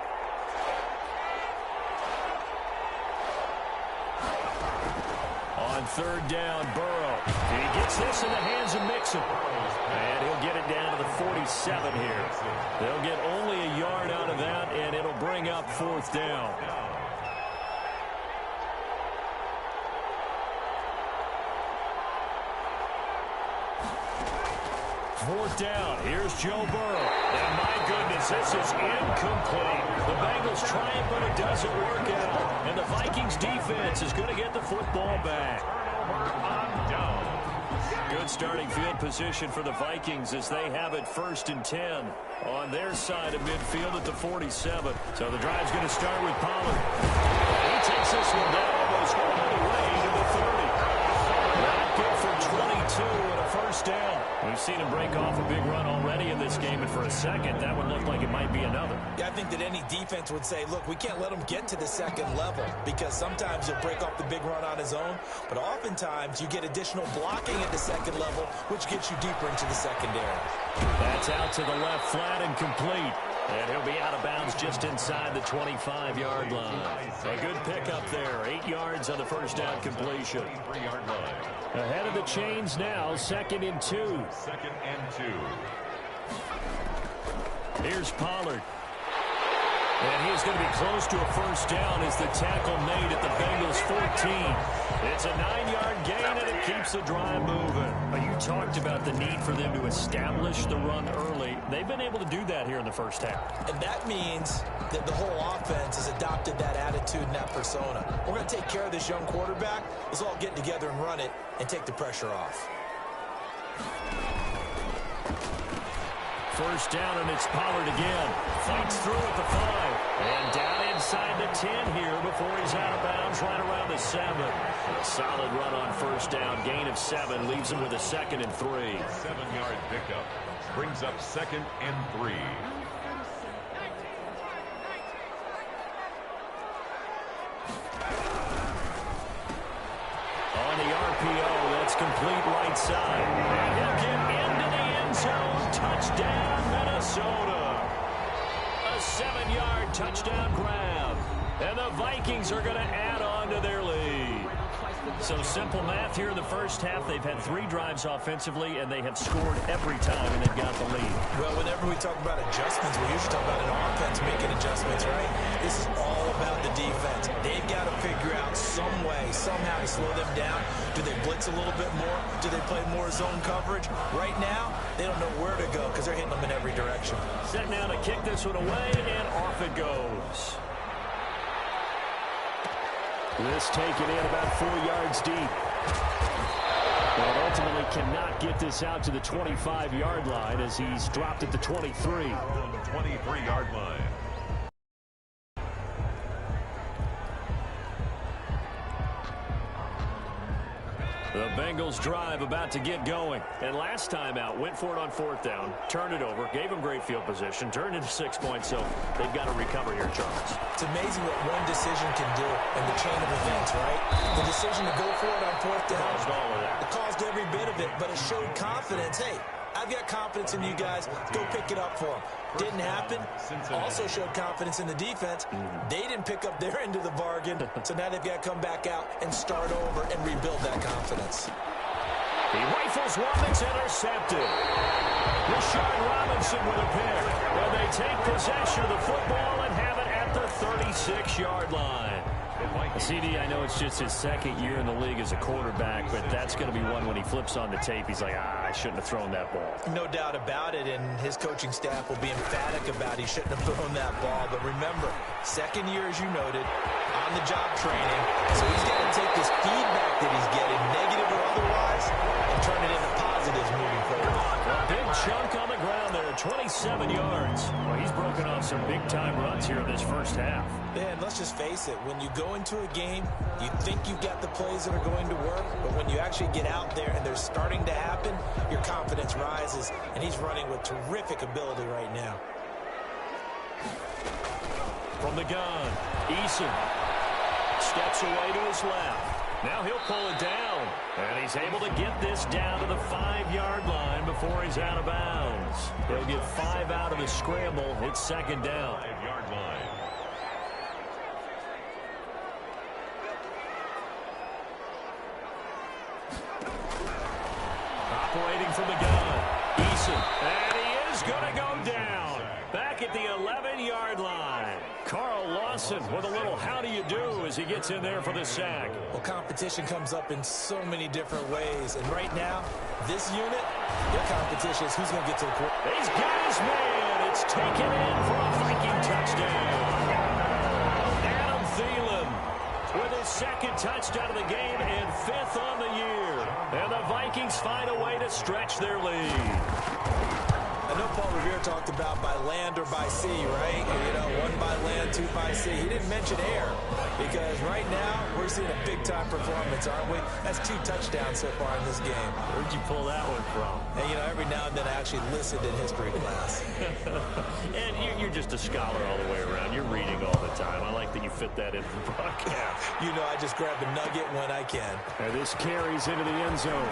S3: On 3rd down, Burrow. He gets this in the hands of Mixon. And he'll get it down to the 47 here. They'll get only a yard out of that, and it'll bring up 4th down. Fourth down. Here's Joe Burrow. And my goodness, this is incomplete. The Bengals try it, but it doesn't work out. And the Vikings defense is going to get the football back. Good starting field position for the Vikings as they have it 1st and 10 on their side of midfield at the 47. So the drive's going to start with Pollard. He takes this one down almost all the way to the 30. Not good for 22 and a 1st down. We've seen him break off a big run already in this game, and for a second, that would look like it might be another.
S5: Yeah, I think that any defense would say, look, we can't let him get to the 2nd level because sometimes he'll break off the big run on his own, but oftentimes you get additional blocking at the 2nd level, which gets you deeper into the secondary.
S3: That's out to the left flat and complete. And he'll be out of bounds just inside the 25-yard line. A good pickup there. 8 yards on the 1st down completion.
S6: 3-yard line.
S3: Ahead of the chains now, 2nd and 2.
S6: 2nd and 2.
S3: Here's Pollard. And he's going to be close to a 1st down as the tackle made at the Bengals 14. It's a 9-yard gain, and it keeps the drive moving. You talked about the need for them to establish the run early. They've been able to do that here in the 1st half.
S5: And that means that the whole offense has adopted that attitude and that persona. We're going to take care of this young quarterback. Let's all get together and run it and take the pressure off.
S3: 1st down, and it's Pollard again. Fights through at the 5. And down inside the 10 here before he's out of bounds right around the 7. A solid run on 1st down. Gain of 7 leaves him with a 2nd and 3.
S6: 7-yard pickup brings up 2nd and 3.
S3: On the RPO, that's complete right side. And he'll get into the end zone. Touchdown, Minnesota. A 7-yard touchdown grab. And the Vikings are going to add on to their lead. So simple math here in the 1st half. They've had 3 drives offensively, and they have scored every time, and they've got the lead.
S5: Well, whenever we talk about adjustments, we usually talk about an offense making adjustments, right? This is all about the defense. They've got to figure out some way, somehow to slow them down. Do they blitz a little bit more? Do they play more zone coverage? Right now, they don't know where to go because they're hitting them in every direction.
S3: Setting down to kick this one away, and off it goes. This taken in about 4 yards deep. But ultimately cannot get this out to the 25-yard line as he's dropped at the 23.
S6: 23-yard line.
S3: The Bengals drive about to get going. And last time out, went for it on 4th down, turned it over, gave them great field position, turned into 6 points, so they've got to recover here, Charles.
S5: It's amazing what one decision can do in the chain of events, right? The decision to go for it on 4th down.
S3: Caused all of that.
S5: It caused every bit of it, but it showed confidence. Hey, I've got confidence in you guys. Go pick it up for them. Didn't happen. Also showed confidence in the defense. They didn't pick up their end of the bargain, so now they've got to come back out and start over and rebuild that confidence.
S3: He rifles one that's intercepted. Rashard Robinson with a pick. And they take possession of the football and have it at the 36-yard line. CD, I know it's just his 2nd year in the league as a quarterback, but that's going to be one when he flips on the tape. He's like, I shouldn't have thrown that ball.
S5: No doubt about it, and his coaching staff will be emphatic about he shouldn't have thrown that ball. But remember, 2nd year, as you noted, on-the-job training. So he's got to take this feedback that he's getting, negative or otherwise, and turn it into positives moving forward.
S3: A big chunk on the ground there, 27 yards. Well, he's broken off some big-time runs here in this first half.
S5: Yeah, and let's just face it, when you go into a game, you think you've got the plays that are going to work, but when you actually get out there and they're starting to happen, your confidence rises, and he's running with terrific ability right now.
S3: From the gun, Eason steps away to his left. Now he'll pull it down, and he's able to get this down to the 5-yard line before he's out of bounds. He'll get 5 out of the scramble. It's 2nd down.
S6: 5-yard line.
S3: Operating from the gun, Eason, and he is going to go down. Back at the 11-yard line. Carl Lawson with a little how do you do as he gets in there for the sack.
S5: Well, competition comes up in so many different ways, and right now, this unit, their competition is who's going to get to the quarterback.
S3: He's got his man. It's taken in for a Viking touchdown. Adam Thielen with his 2nd touchdown of the game and 5th on the year. And the Vikings find a way to stretch their lead.
S5: I know Paul Revere talked about by land or by sea, right? You know, 1 by land, 2 by sea. He didn't mention air because right now we're seeing a big-time performance, aren't we? That's 2 touchdowns so far in this game.
S3: Where'd you pull that one from?
S5: And, you know, every now and then I actually listened in history class.
S3: And you're just a scholar all the way around. You're reading all the time. I like that you fit that into the broadcast.
S5: You know, I just grab a nugget when I can.
S3: And this carries into the end zone.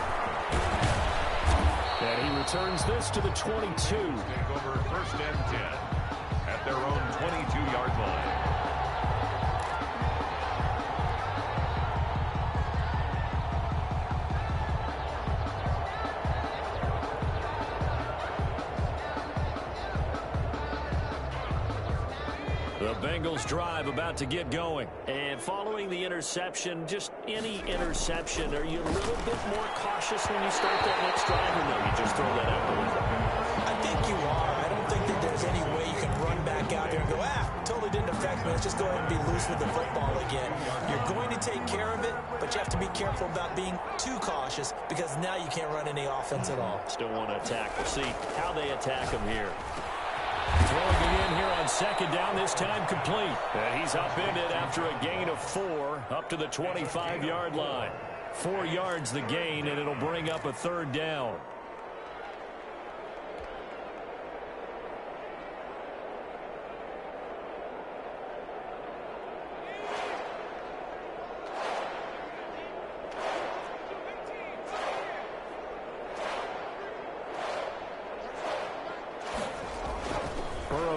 S3: And he returns this to the 22.
S6: Take over 1st and 10 at their own 22-yard line.
S3: The Bengals drive about to get going. And following the interception, just any interception, are you a little bit more cautious when you start that next drive, or no, you just throw that out the window?
S5: I think you are. I don't think that there's any way you can run back out there and go, totally didn't affect me. Let's just go ahead and be loose with the football again. You're going to take care of it, but you have to be careful about being too cautious because now you can't run any offense at all.
S3: Still want to attack. We'll see how they attack him here. Throwing it in here on 2nd down, this time complete. And he's upended after a gain of 4 up to the 25-yard line. 4 yards the gain, and it'll bring up a 3rd down.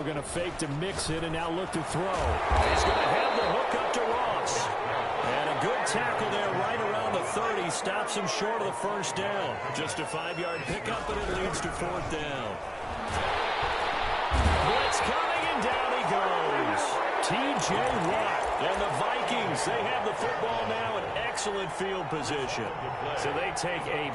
S3: Going to fake to mix it and now look to throw. He's going to have the hook up to Ross. And a good tackle there right around the 30. Stops him short of the 1st down. Just a 5-yard pickup, and it leads to 4th down. Blitz coming, and down he goes. T.J. Watt and the Vikings, they have the football now in excellent field position. So they take a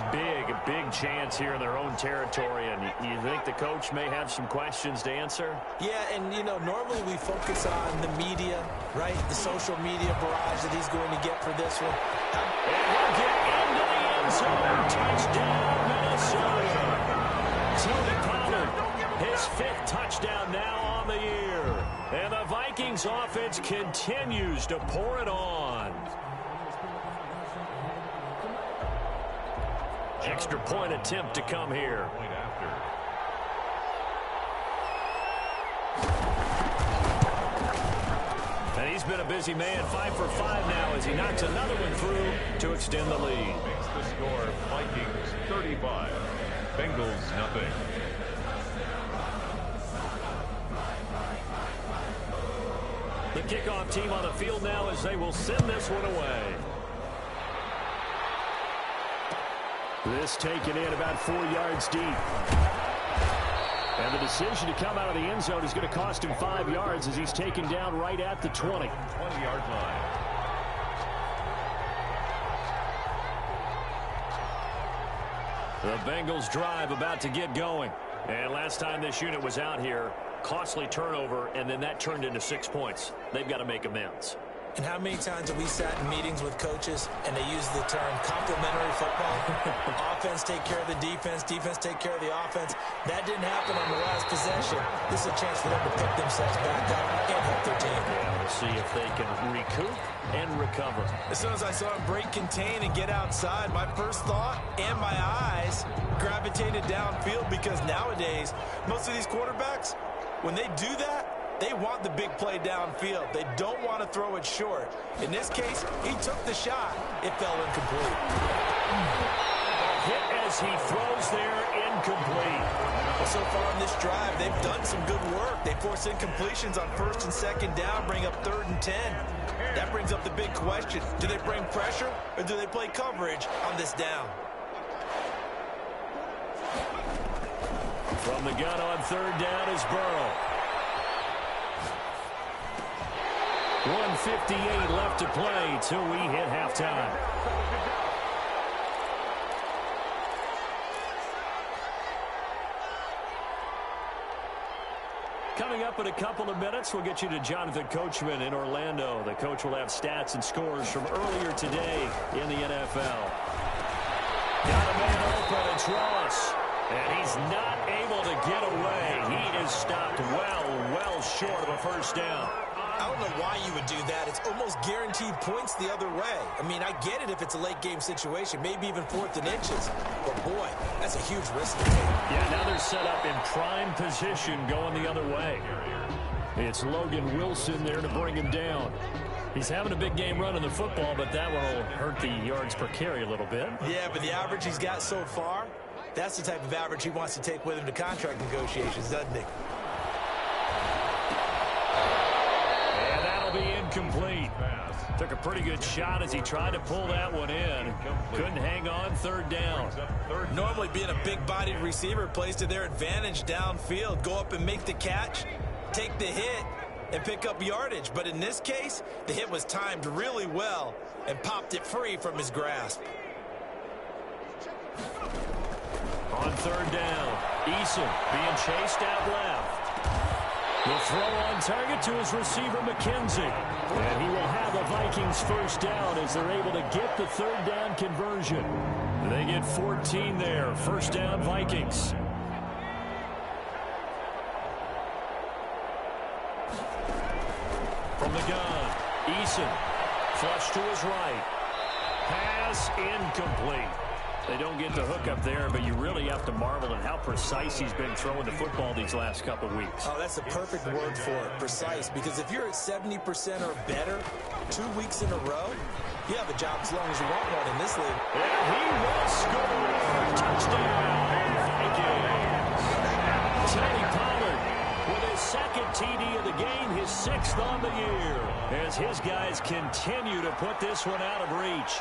S3: big chance here in their own territory, and you think the coach may have some questions to answer?
S5: Yeah, and, you know, normally we focus on the media, right? The social media barrage that he's going to get for this one.
S3: And he'll get into the end zone. Touchdown, Minnesota. Tony Pollard, his 5th touchdown now on the year. And the Vikings offense continues to pour it on. Extra point attempt to come here. And he's been a busy man, 5 for 5 now as he knocks another one through to extend the lead.
S6: Makes the score Vikings 35, Bengals nothing.
S3: The kickoff team on the field now as they will send this one away. This taken in about 4 yards deep. And the decision to come out of the end zone is going to cost him 5 yards as he's taken down right at the 20.
S6: 20-yard line.
S3: The Bengals drive about to get going. And last time this unit was out here, costly turnover, and then that turned into 6 points. They've got to make amends.
S5: And how many times have we sat in meetings with coaches and they use the term complementary football? Offense take care of the defense, defense take care of the offense. That didn't happen on the last possession. This is a chance for them to pick themselves back up and help their team.
S3: Yeah, we'll see if they can recoup and recover.
S5: As soon as I saw him break contain and get outside, my first thought and my eyes gravitated downfield, because nowadays, most of these quarterbacks, when they do that, they want the big play downfield. They don't want to throw it short. In this case, he took the shot. It fell incomplete.
S3: Hit as he throws there, incomplete.
S5: Well, so far in this drive, they've done some good work. They force incompletions on 1st and 2nd down, bring up 3rd and 10. That brings up the big question. Do they bring pressure or do they play coverage on this down?
S3: From the gun on 3rd down is Burrow. 1:58 left to play till we hit halftime. Coming up in a couple of minutes, we'll get you to Jonathan Coachman in Orlando. The coach will have stats and scores from earlier today in the NFL. Got a man open, it's Ross. And he's not able to get away. He is stopped well short of a first down.
S5: I don't know why you would do that. It's almost guaranteed points the other way. I mean, I get it if it's a late game situation, maybe even 4th and inches. But boy, that's a huge risk to take.
S3: Yeah, now they're set up in prime position going the other way. It's Logan Wilson there to bring him down. He's having a big game running the football, but that one will hurt the yards per carry a little bit.
S5: Yeah, but the average he's got so far, that's the type of average he wants to take with him to contract negotiations, doesn't he?
S3: Be incomplete. Took a pretty good shot as he tried to pull that one in. Couldn't hang on 3rd down.
S5: Normally being a big-bodied receiver plays to their advantage downfield. Go up and make the catch, take the hit, and pick up yardage. But in this case, the hit was timed really well and popped it free from his grasp.
S3: On 3rd down, Eason being chased out left. The throw on target to his receiver, McKenzie. And he will have the Vikings first down as they're able to get the 3rd down conversion. They get 14 there. First down, Vikings. From the gun, Eason. Flush to his right. Pass incomplete. They don't get the hook up there, but you really have to marvel at how precise he's been throwing the football these last couple weeks.
S5: Oh, that's the perfect word for it, precise, because if you're at 70% or better 2 weeks in a row, you have a job as long as you want one in this league.
S3: And he will score. Touchdown, Vikings. Teddy Pollard with his 2nd TD of the game, his 6th on the year, as his guys continue to put this one out of reach.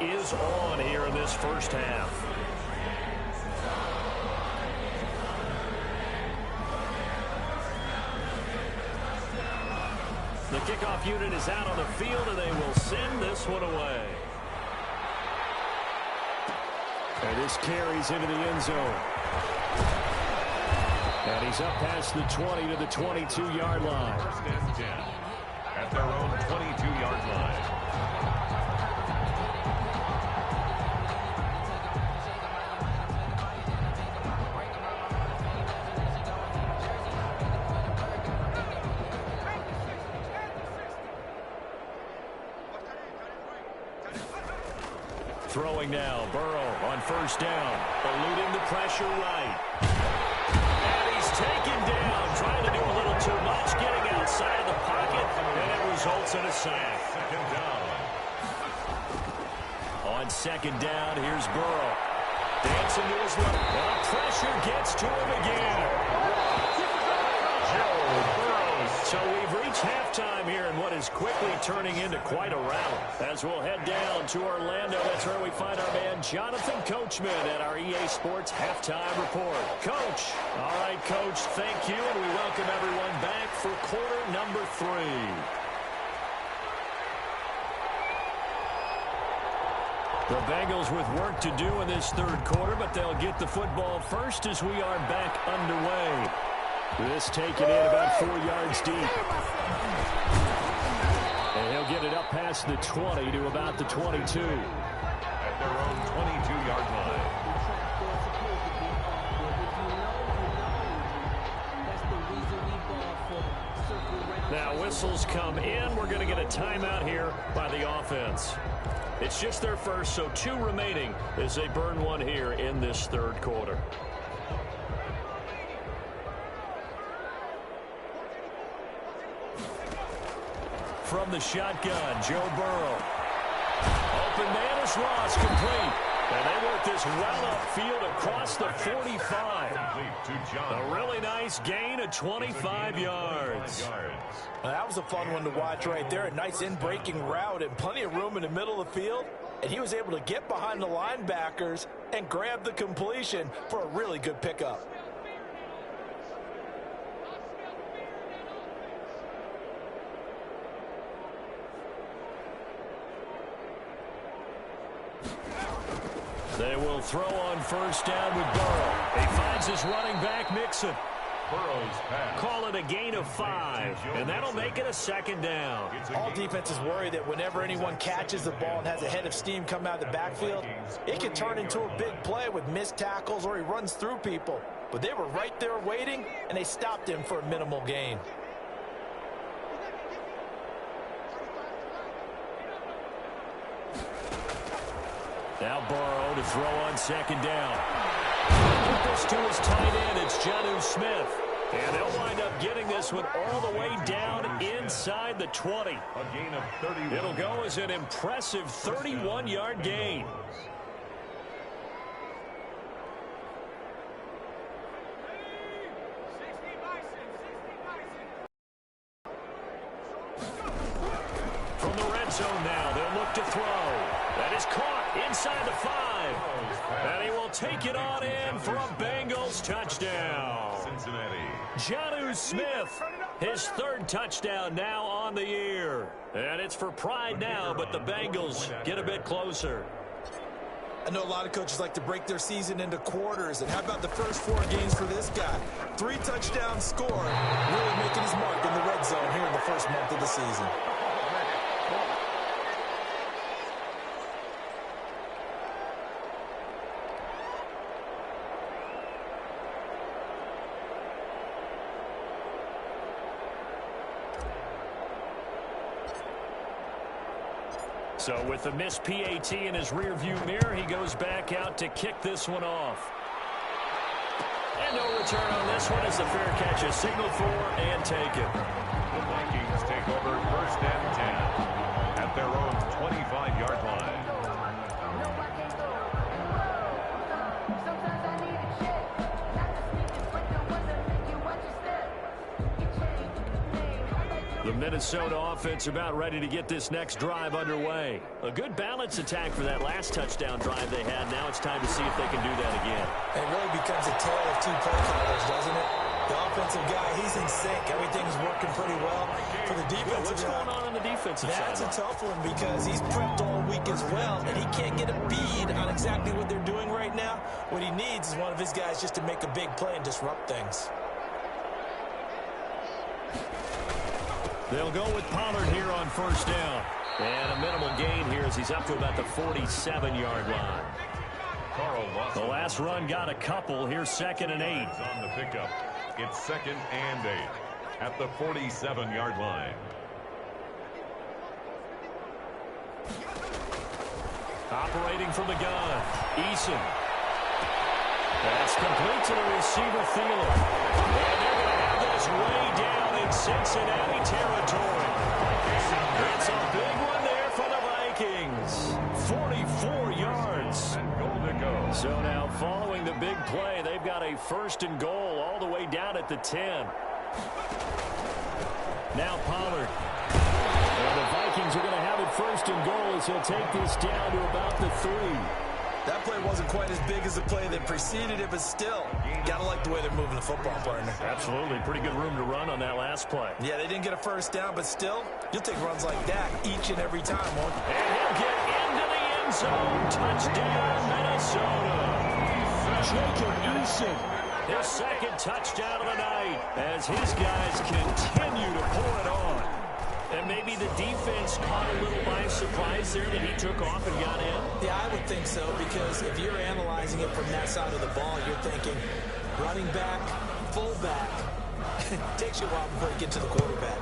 S3: Is on here in this first half. The kickoff unit is out on the field, and they will send this one away. And this carries into the end zone. And he's up past the 20 to the 22-yard line.
S6: First and 10 at their own 22-yard line.
S3: Throwing now, Burrow on first down, eluding the pressure right. And he's taken down, trying to do a little too much, getting outside of the pocket, and it results in a sack.
S6: Second down.
S3: On second down, here's Burrow. Dancing to his left. And pressure gets to him again. Joe Burrow. So we've reached halftime here in what is quickly turning into quite a rout. As we'll head down to Orlando, that's where we find our man Jonathan Coachman at our EA Sports Halftime Report. Coach. All right, Coach, thank you, and we welcome everyone back for quarter number 3. The Bengals with work to do in this third quarter, but they'll get the football first as we are back underway. This taken in about 4 yards deep. And he'll get it up past the 20 to about the 22.
S6: At their own 22-yard line.
S3: Now whistles come in. We're going to get a timeout here by the offense. It's just their first, so 2 remaining as they burn one here in this third quarter. From the shotgun, Joe Burrow. Open man is lost, complete. And they work this well upfield across the 45. A really nice gain of 25 yards.
S5: Well, that was a fun one to watch right there. A nice in-breaking route and plenty of room in the middle of the field. And he was able to get behind the linebackers and grab the completion for a really good pickup.
S3: They will throw on first down with Burrow. He finds his running back, Mixon.
S6: Burrow's pass.
S3: Call it a gain of 5, and that'll make it a second down.
S5: All defenses worry that whenever anyone catches the ball and has a head of steam come out of the backfield, it can turn into a big play with missed tackles or he runs through people. But they were right there waiting, and they stopped him for a minimal gain.
S3: Now Burrow to throw on second down. Put this to his tight end. It's Jonnu Smith. And they'll wind up getting this one all the way down inside the 20.
S6: A gain of 31.
S3: It'll go as an impressive 31-yard gain. From the red zone now, they'll look to throw. That is caught inside the 5. And he will take it on in for a Bengals touchdown.
S6: Cincinnati.
S3: Jonnu Smith, his 3rd touchdown now on the year. And it's for pride now, but the Bengals get a bit closer.
S5: I know a lot of coaches like to break their season into quarters, and how about the first 4 games for this guy? 3 touchdowns scored, really making his mark in the red zone here in the first month of the season.
S3: So with the missed PAT in his rearview mirror, he goes back out to kick this one off. And no return on this one as the fair catch is signaled for and taken.
S6: The Vikings take over first and 10 at their own 25-yard line.
S3: The Minnesota offense about ready to get this next drive underway. A good balance attack for that last touchdown drive they had. Now it's time to see if they can do that again.
S5: It really becomes a tale of 2 play callers, doesn't it? The offensive guy, he's in sync. Everything's working pretty well. For the defensive
S3: What's going on the defensive side?
S5: That's a tough one because he's prepped all week as well, and he can't get a bead on exactly what they're doing right now. What he needs is one of his guys just to make a big play and disrupt things.
S3: They'll go with Pollard here on first down. And a minimal gain here as he's up to about the 47-yard line. The last run got a couple. Here's 2nd and 8.
S6: On the pickup. It's 2nd and 8 at the 47-yard line.
S3: Operating from the gun, Eason. That's complete to the receiver, Thielen. And they're going to have this way down in Cincinnati territory. It's a big one there for the Vikings. 44 yards.
S6: And goal to go.
S3: So now following the big play, they've got a 1st and goal all the way down at the 10. Now Pollard. And the Vikings are going to have it 1st and goal as he'll take this down to about the 3.
S5: That play wasn't quite as big as the play that preceded it, but still, got to like the way they're moving the football, partner.
S3: Absolutely. Pretty good room to run on that last play.
S5: Yeah, they didn't get a 1st down, but still, you'll take runs like that each and every time, won't you?
S3: And he'll get into the end zone. Touchdown, Minnesota. Jacob Eason. His 2nd touchdown of the night as his guys continue to pour it on. And maybe the defense caught a little by surprise there that he took off and got in?
S5: Yeah, I would think so, because if you're analyzing it from that side of the ball, you're thinking running back, fullback. It takes you a while before you get to the quarterback.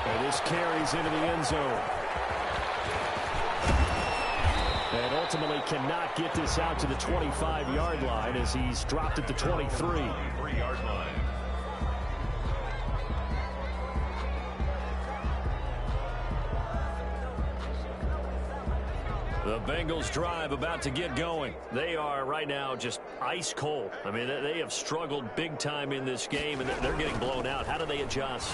S3: And this carries into the end zone. And ultimately cannot get this out to the 25-yard line as he's dropped at the 23.
S6: 3-yard line.
S3: The Bengals drive about to get going. They are right now just ice cold. I mean, they have struggled big time in this game, and they're getting blown out. How do they adjust?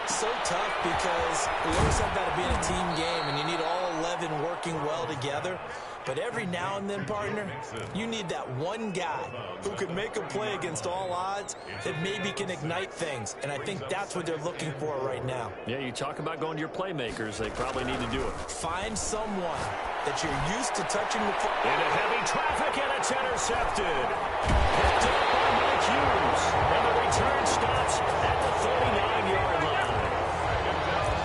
S5: So tough because we always have that being a team game, and you need all 11 working well together. But every now and then, partner, you need that one guy who can make a play against all odds that maybe can ignite things. And I think that's what they're looking for right now.
S3: Yeah, you talk about going to your playmakers. They probably need to do it.
S5: Find someone that you're used to touching the football.
S3: Into heavy traffic, and it's intercepted. Picked up by Mike Hughes. And the return stops at the 39-yard line.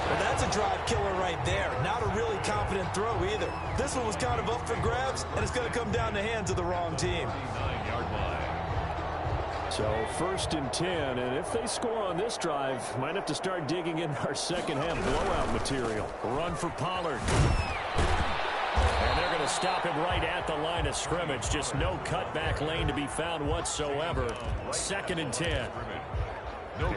S5: Well, that's a drive killer right there. Not a really confident throw either. This one was kind of up for grabs, and it's going to come down the hands of the wrong team.
S6: 9-yard line.
S3: So 1st and 10, and if they score on this drive, might have to start digging in our second-half blowout material. Run for Pollard. And they're going to stop him right at the line of scrimmage. Just no cutback lane to be found whatsoever. 2nd and 10.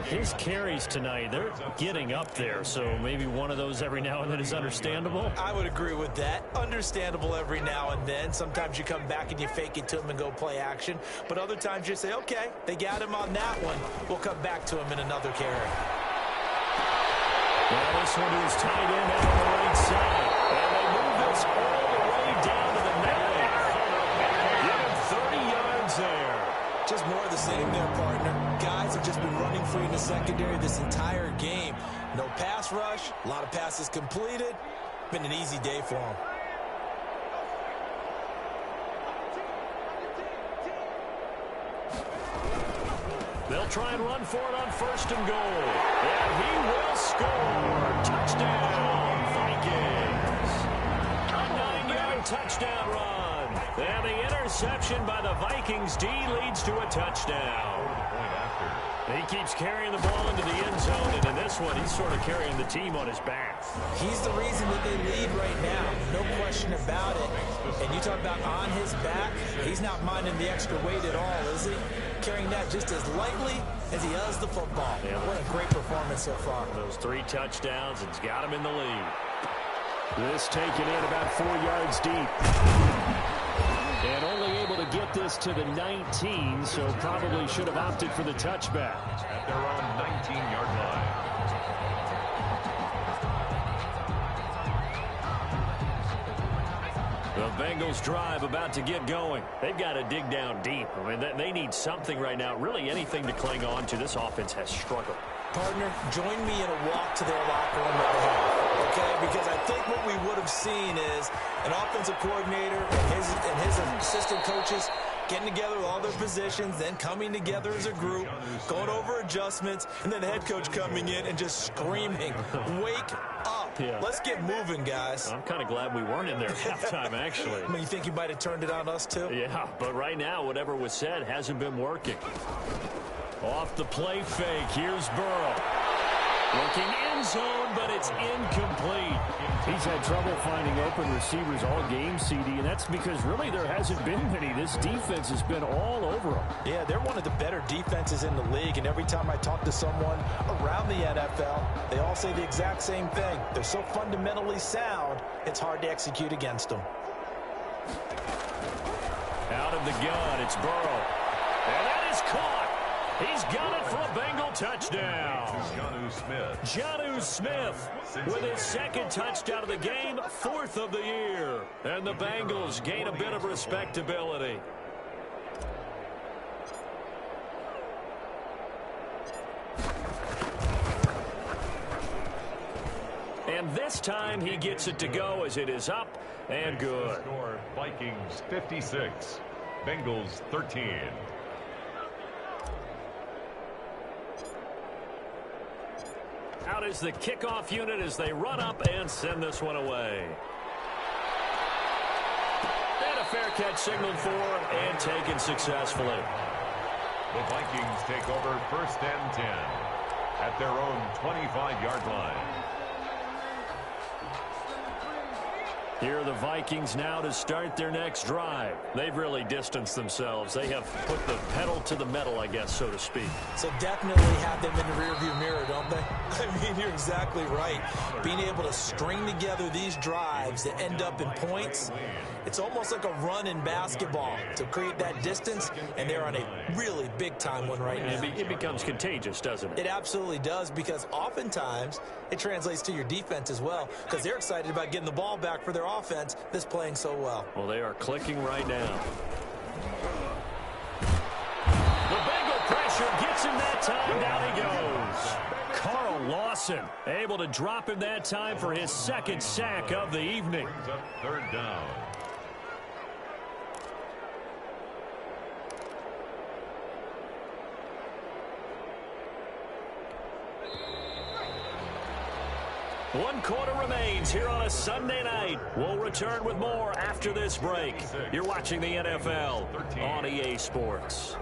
S3: His carries tonight, they're getting up there, so maybe one of those every now and then is understandable.
S5: I would agree with that. Understandable every now and then. Sometimes you come back and you fake it to him and go play action. But other times you say, okay, they got him on that one. We'll come back to him in another carry.
S3: Well, this one is tight end out on the right side. And they move this all the way down to the 9. Give him 30 yards there.
S5: Just more of the same there, partner. Guys have just been running free in the secondary this entire game. No pass rush, a lot of passes completed. Been an easy day for them.
S3: They'll try and run for it on 1st and goal. And he will score. Touchdown, Vikings. A 9-yard touchdown run. And the interception by the Vikings D leads to a touchdown. He keeps carrying the ball into the end zone, and in this one, he's sort of carrying the team on his back.
S5: He's the reason that they lead right now, no question about it. And you talk about on his back, he's not minding the extra weight at all, is he? Carrying that just as lightly as he does the football.
S3: Yeah.
S5: What a great performance so far.
S3: Those 3 touchdowns, it's got him in the lead. This taken in about 4 yards deep. And only able to get this to the 19, so probably should have opted for the touchback.
S6: At their own 19-yard line.
S3: The Bengals drive about to get going. They've got to dig down deep. I mean, they need something right now, really anything to cling on to. This offense has struggled.
S5: Partner, join me in a walk to their locker room that they have. okay? Because I think what we would have seen is an offensive coordinator and his assistant coaches getting together with all their positions, then coming together as a group, going over adjustments, and then the head coach coming in and just screaming, wake up.
S3: Yeah.
S5: Let's get moving, guys.
S3: I'm kind of glad we weren't in there at halftime, actually.
S5: I mean, you think you might have turned it on us, too?
S3: Yeah, but right now, whatever was said hasn't been working. Off the play fake, here's Burrow. Looking end zone, but it's incomplete. He's had trouble finding open receivers all game, CD, and that's because really there hasn't been many. This defense has been all over them.
S5: Yeah, they're one of the better defenses in the league, and every time I talk to someone around the NFL, they all say the exact same thing. They're so fundamentally sound, it's hard to execute against them.
S3: Out of the gun, it's Burrow. And that is caught. He's got it for a Bengal touchdown. Jonnu Smith with his second touchdown of the game, 4th of the year. And the Bengals gain a bit of respectability. And this time he gets it to go as it is up and good.
S6: Score, Vikings 56, Bengals 13.
S3: Out is the kickoff unit as they run up and send this one away. And a fair catch signaled for and taken successfully.
S6: The Vikings take over 1st and 10 at their own 25-yard line.
S3: Here are the Vikings now to start their next drive. They've really distanced themselves. They have put the pedal to the metal, I guess, so to speak.
S5: So definitely have them in the rearview mirror, don't they? I mean, you're exactly right. Being able to string together these drives that end up in points, it's almost like a run in basketball to create that distance, and they're on a really big-time one right now.
S3: It becomes contagious, doesn't it?
S5: It absolutely does, because oftentimes it translates to your defense as well, because they're excited about getting the ball back for their offense that's playing so well.
S3: Well, they are clicking right now. The Bengal pressure gets him that time. Down he goes. Carl Lawson able to drop him that time for his second sack of the evening.
S6: Brings up 3rd down.
S3: One quarter remains here on a Sunday night. We'll return with more after this break. You're watching the NFL on EA Sports.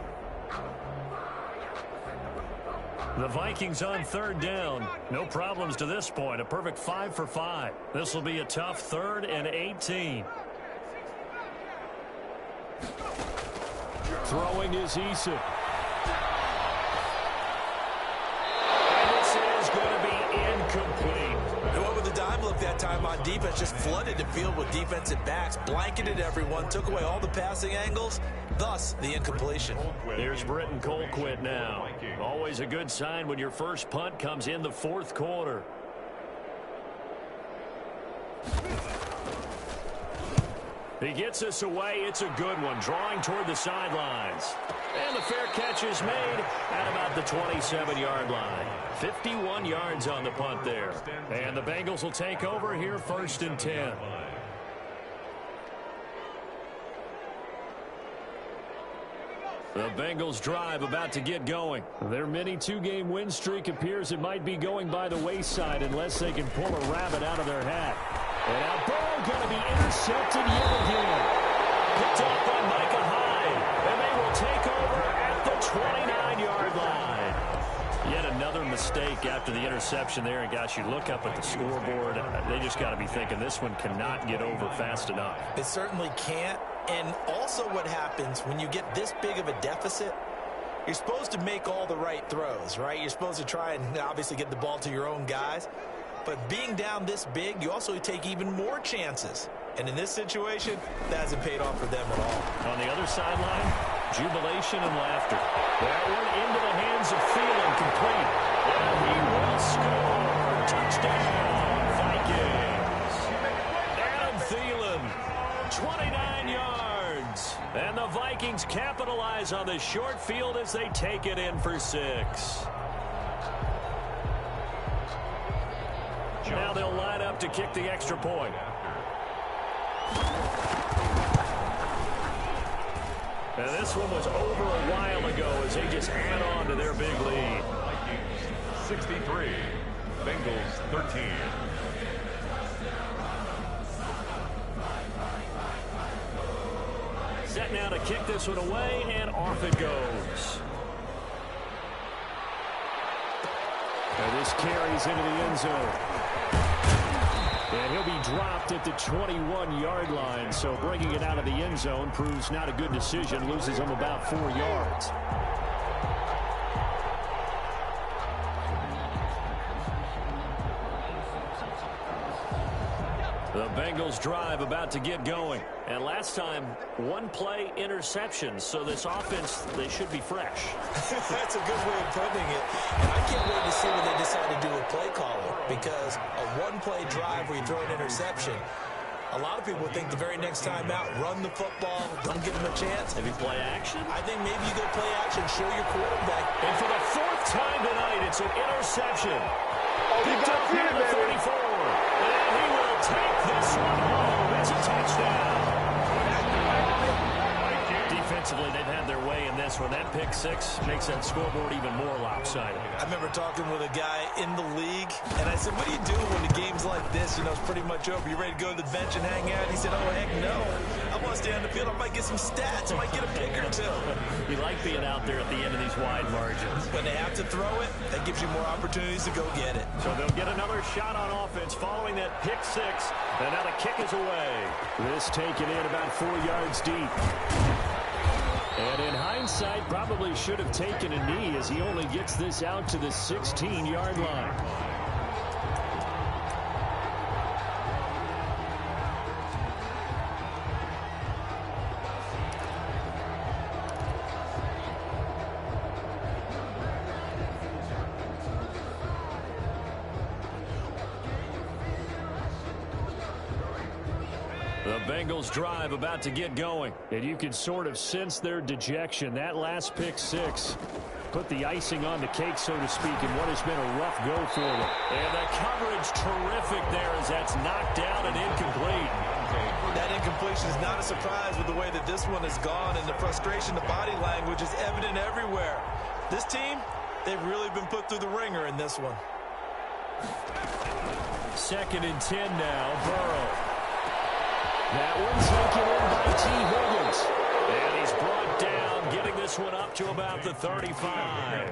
S3: The Vikings on 3rd down. No problems to this point. A perfect 5 for 5. This will be a tough 3rd and 18. Throwing is Eason. And this is going to be incomplete.
S5: And what with the dime look that time on defense, just flooded the field with defensive backs, blanketed everyone, took away all the passing angles, thus the incompletion.
S3: Here's Britton Colquitt now. Always a good sign when your first punt comes in the 4th quarter. He gets us away. It's a good one, drawing toward the sidelines. And the fair catch is made at about the 27-yard line. 51 yards on the punt there. And the Bengals will take over here 1st and 10. The Bengals drive about to get going. Their mini 2-game win streak appears it might be going by the wayside unless they can pull a rabbit out of their hat. And now Burrow going to be intercepted yet again. Picked off by Micah Hyde. And they will take over at the 29-yard line. Yet another mistake after the interception there. And gosh, you look up at the scoreboard, they just got to be thinking this one cannot get over fast enough.
S5: It certainly can't. And also what happens when you get this big of a deficit, you're supposed to make all the right throws, right? You're supposed to try and obviously get the ball to your own guys. But being down this big, you also take even more chances. And in this situation, that hasn't paid off for them at all.
S3: On the other sideline, jubilation and laughter. That one into the hands of Thielen, complete. And he will score. Touchdown, Vikings. Adam Thielen, 29 yards. And the Vikings capitalize on the short field as they take it in for 6. Now they'll line up to kick the extra point. And this one was over a while ago as they just add on to their big lead.
S6: 63, Bengals 13.
S3: Set now to kick this one away, and off it goes. And this carries into the end zone. And he'll be dropped at the 21-yard line, so bringing it out of the end zone proves not a good decision, loses him about 4 yards. The Bengals drive about to get going. And last time, one-play interception. So this offense, they should be fresh.
S5: That's a good way of putting it. And I can't wait to see when they decide to do a play caller. Because a one-play drive where you throw an interception, a lot of people think the very next time out, run the football, don't give them a chance.
S3: Maybe play action?
S5: I think maybe you go play action, show your quarterback.
S3: And for the 4th time tonight, it's an interception. Picked up here at the 34. And he will take this one home. It's a touchdown. Defensively, they've had their way in this one. That pick six makes that scoreboard even more lopsided.
S5: I remember talking with a guy in the league, and I said, what do you do when the game's like this? You know, it's pretty much over. You ready to go to the bench and hang out? He said, oh, heck no. I want to stay on the field. I might get some stats. I might get a pick or two.
S3: You like being out there at the end of these wide margins.
S5: When they have to throw it, that gives you more opportunities to go get it.
S3: So they'll get another shot on offense following that pick six. And now the kick is away. This taken in about 4 yards deep. And in hindsight, probably should have taken a knee as he only gets this out to the 16-yard line. The Bengals drive about to get going, and you can sort of sense their dejection. That last pick six put the icing on the cake, so to speak, in what has been a rough go for them. And the coverage terrific there as that's knocked down and incomplete.
S5: That incompletion is not a surprise with the way that this one has gone, and the frustration, the body language is evident everywhere. This team, they've really been put through the ringer in this one.
S3: 2nd and 10 now, Burrow. That one taken in by T. Higgins. And he's brought down, getting this one up to about the 35.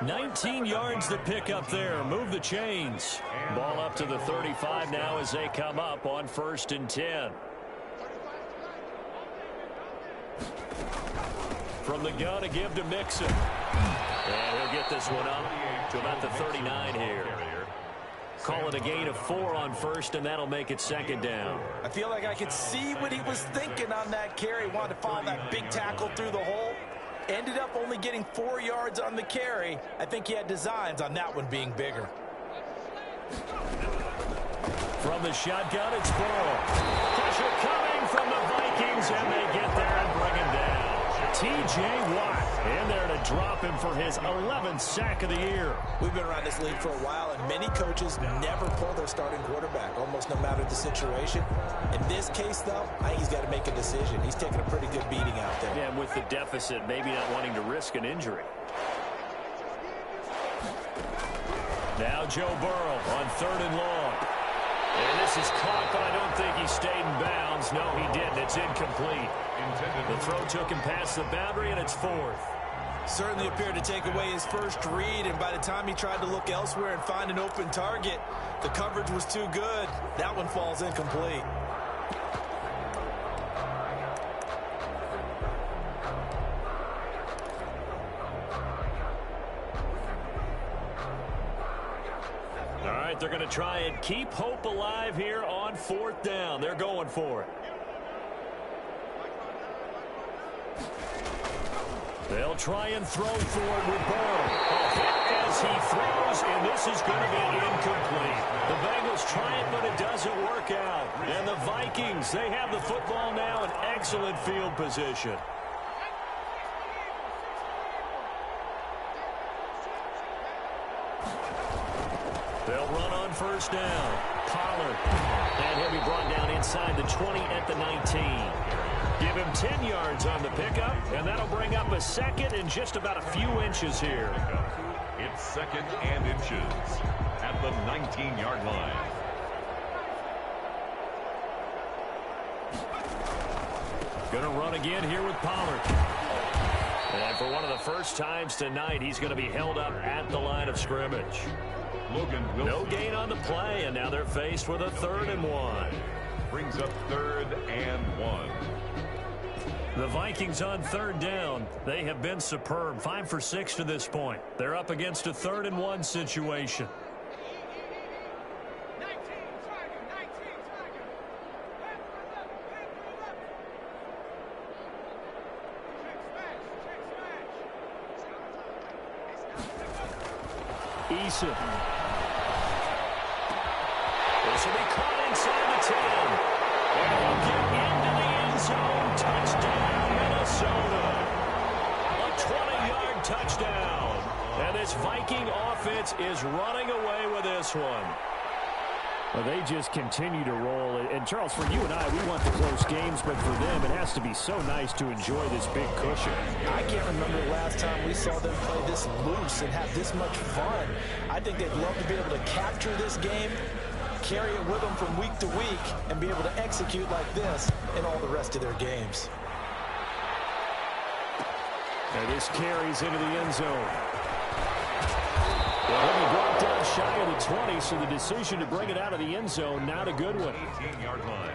S3: 19 yards to pick up there. Move the chains. Ball up to the 35 now as they come up on 1st and 10. From the gun to give to Mixon. And he'll get this one up to about the 39 here. Call it a gain of 4 on 1st, and that'll make it 2nd down.
S5: I feel like I could see what he was thinking on that carry. Wanted to follow that big tackle through the hole. Ended up only getting 4 yards on the carry. I think he had designs on that one being bigger.
S3: From the shotgun, it's Burrow. Pressure coming from the Vikings, and they get there and bring him down. T.J. Watt in there to drop him for his 11th sack of the year.
S5: We've been around this league for a while, and many coaches never pull their starting quarterback, almost no matter the situation. In this case, though, I think he's got to make a decision. He's taking a pretty good beating out there.
S3: Yeah, and with the deficit, maybe not wanting to risk an injury. Now Joe Burrow on 3rd and long. And this is caught, but I don't think he stayed in bounds. No, he didn't. It's incomplete. The throw took him past the boundary, and it's 4th.
S5: Certainly appeared to take away his first read, and by the time he tried to look elsewhere and find an open target, the coverage was too good. That one falls incomplete.
S3: All right, they're going to try and keep hope alive here on 4th down. They're going for it. They'll try and throw for it with Burrow. A hit as he throws, and this is going to be incomplete. The Bengals try it, but it doesn't work out. And the Vikings, they have the football now in excellent field position. They'll run on first down. Pollard. And he'll be brought down inside the 20 at the 19. Give him 10 yards on the pickup, and that'll bring up a second and just about a few inches here.
S6: It's second and inches at the 19-yard line.
S3: Going to run again here with Pollard. And for one of the first times tonight, he's going to be held up at the line of scrimmage.
S6: Logan Wilson.
S3: No gain on the play, and now they're faced with a 3rd and 1.
S6: Brings up 3rd and 1.
S3: The Vikings on 3rd down. They have been superb. 5 for 6 to this point. They're up against a 3rd and 1 situation. Eason. This will be caught inside the 10. And he'll get into the end zone. Touchdown, Minnesota. A 20-yard touchdown. And this Viking offense is running away with this one.
S10: Well, they just continue to roll. And, Charles, for you and I, we want the close games, but for them, it has to be so nice to enjoy this big cushion.
S5: I can't remember the last time we saw them play this loose and have this much fun. I think they'd love to be able to capture this game, carry it with them from week to week, and be able to execute like this in all the rest of their games.
S3: And this carries into the end zone. Well, he brought down shy of the 20, so the decision to bring it out of the end zone, not a good one.
S6: 18-yard line.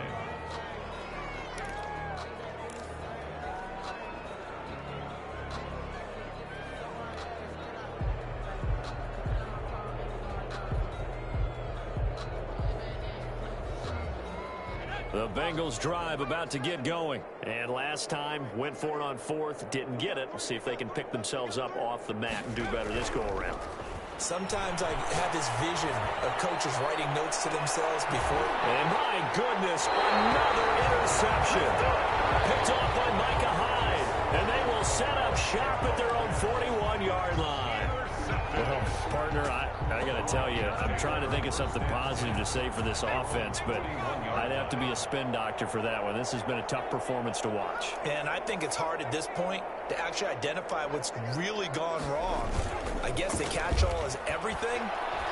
S3: The Bengals drive about to get going. And last time, went for it on 4th, didn't get it. We'll see if they can pick themselves up off the mat and do better this go-around.
S5: Sometimes I have this vision of coaches writing notes to themselves before.
S3: And my goodness, another interception. Picked off by Micah Hyde. And they will set up shop at their own 41-yard line. Well, partner, I got to tell you, I'm trying to think of something positive to say for this offense, but I'd have to be a spin doctor for that one. This has been a tough performance to watch.
S5: And I think it's hard at this point to actually identify what's really gone wrong. I guess the catch-all is everything.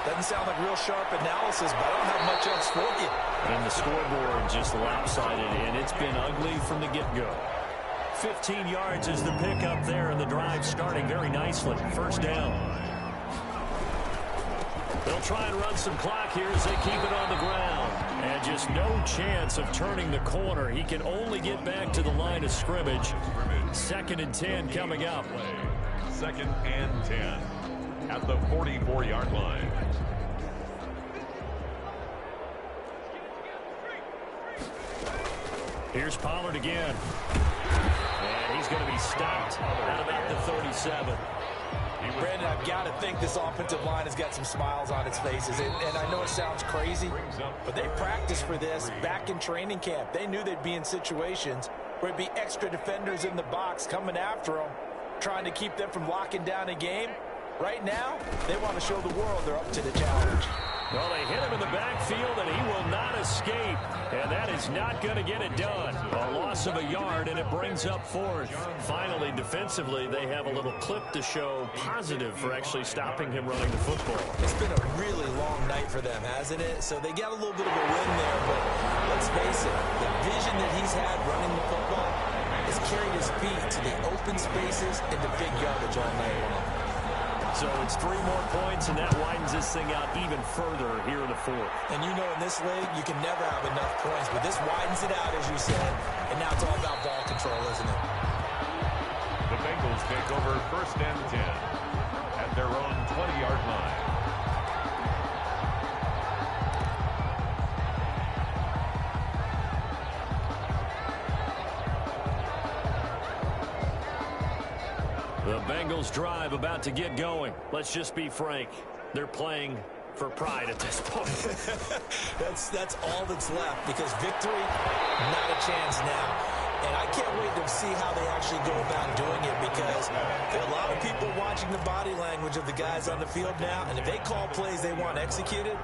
S5: Doesn't sound like real sharp analysis, but I don't have much else for you.
S3: And the scoreboard just lopsided, and it's been ugly from the get-go. 15 yards is the pickup there, and the drive starting very nicely. First down. They'll try and run some clock here as they keep it on the ground. And just no chance of turning the corner. He can only get back to the line of scrimmage. 2nd and 10 coming up.
S6: 2nd and 10 at the 44-yard line.
S3: Here's Pollard again. And he's going to be stopped at about the 37.
S5: Brandon, I've got to think this offensive line has got some smiles on its faces. And I know it sounds crazy, but they practiced for this back in training camp. They knew they'd be in situations where it'd be extra defenders in the box coming after them, trying to keep them from locking down a game. Right now, they want to show the world they're up to the challenge.
S3: Well, they hit him in the backfield, and he will not escape. And that is not going to get it done. A loss of a yard, and it brings up 4th. Finally, defensively, they have a little clip to show positive for actually stopping him running the football.
S5: It's been a really long night for them, hasn't it? So they got a little bit of a win there, but let's face it, the vision that he's had running the football has carried his feet to the open spaces and the big yardage all night long.
S3: So it's 3 more points, and that widens this thing out even further here in the 4th.
S5: And you know in this league, you can never have enough points, but this widens it out, as you said, and now it's all about ball control, isn't it?
S6: The Bengals take over 1st and 10 at their own 20-yard line.
S3: The Bengals drive about to get going. Let's just be frank. They're playing for pride at this point.
S5: That's all that's left, because victory, not a chance now. And I can't wait to see how they actually go about doing it, because there are a lot of people watching the body language of the guys on the field now, and if they call plays they want executed,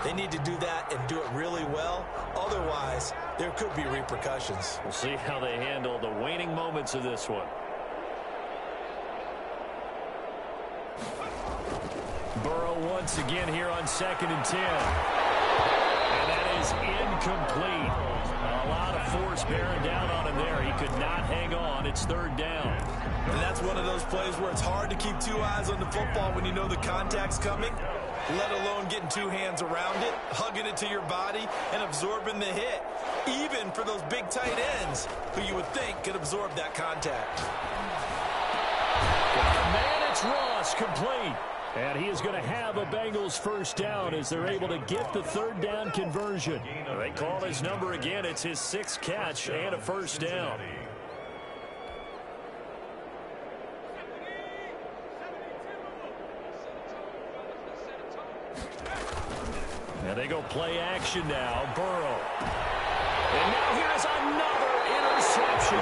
S5: They need to do that and do it really well. Otherwise, there could be repercussions.
S3: We'll see how they handle the waning moments of this one. Burrow once again here on 2nd and 10. And that is incomplete. A lot of force bearing down on him there. He could not hang on. It's 3rd down.
S5: And that's one of those plays where it's hard to keep 2 eyes on the football when you know the contact's coming, let alone getting 2 hands around it, hugging it to your body, and absorbing the hit, even for those big tight ends who you would think could absorb that contact.
S3: Man, it's Ross, complete. And he is going to have a Bengals 1st down as they're able to get the 3rd down conversion. They call his number again. It's his 6th catch and a 1st down. And they go play action now. Burrow. And now here's another interception.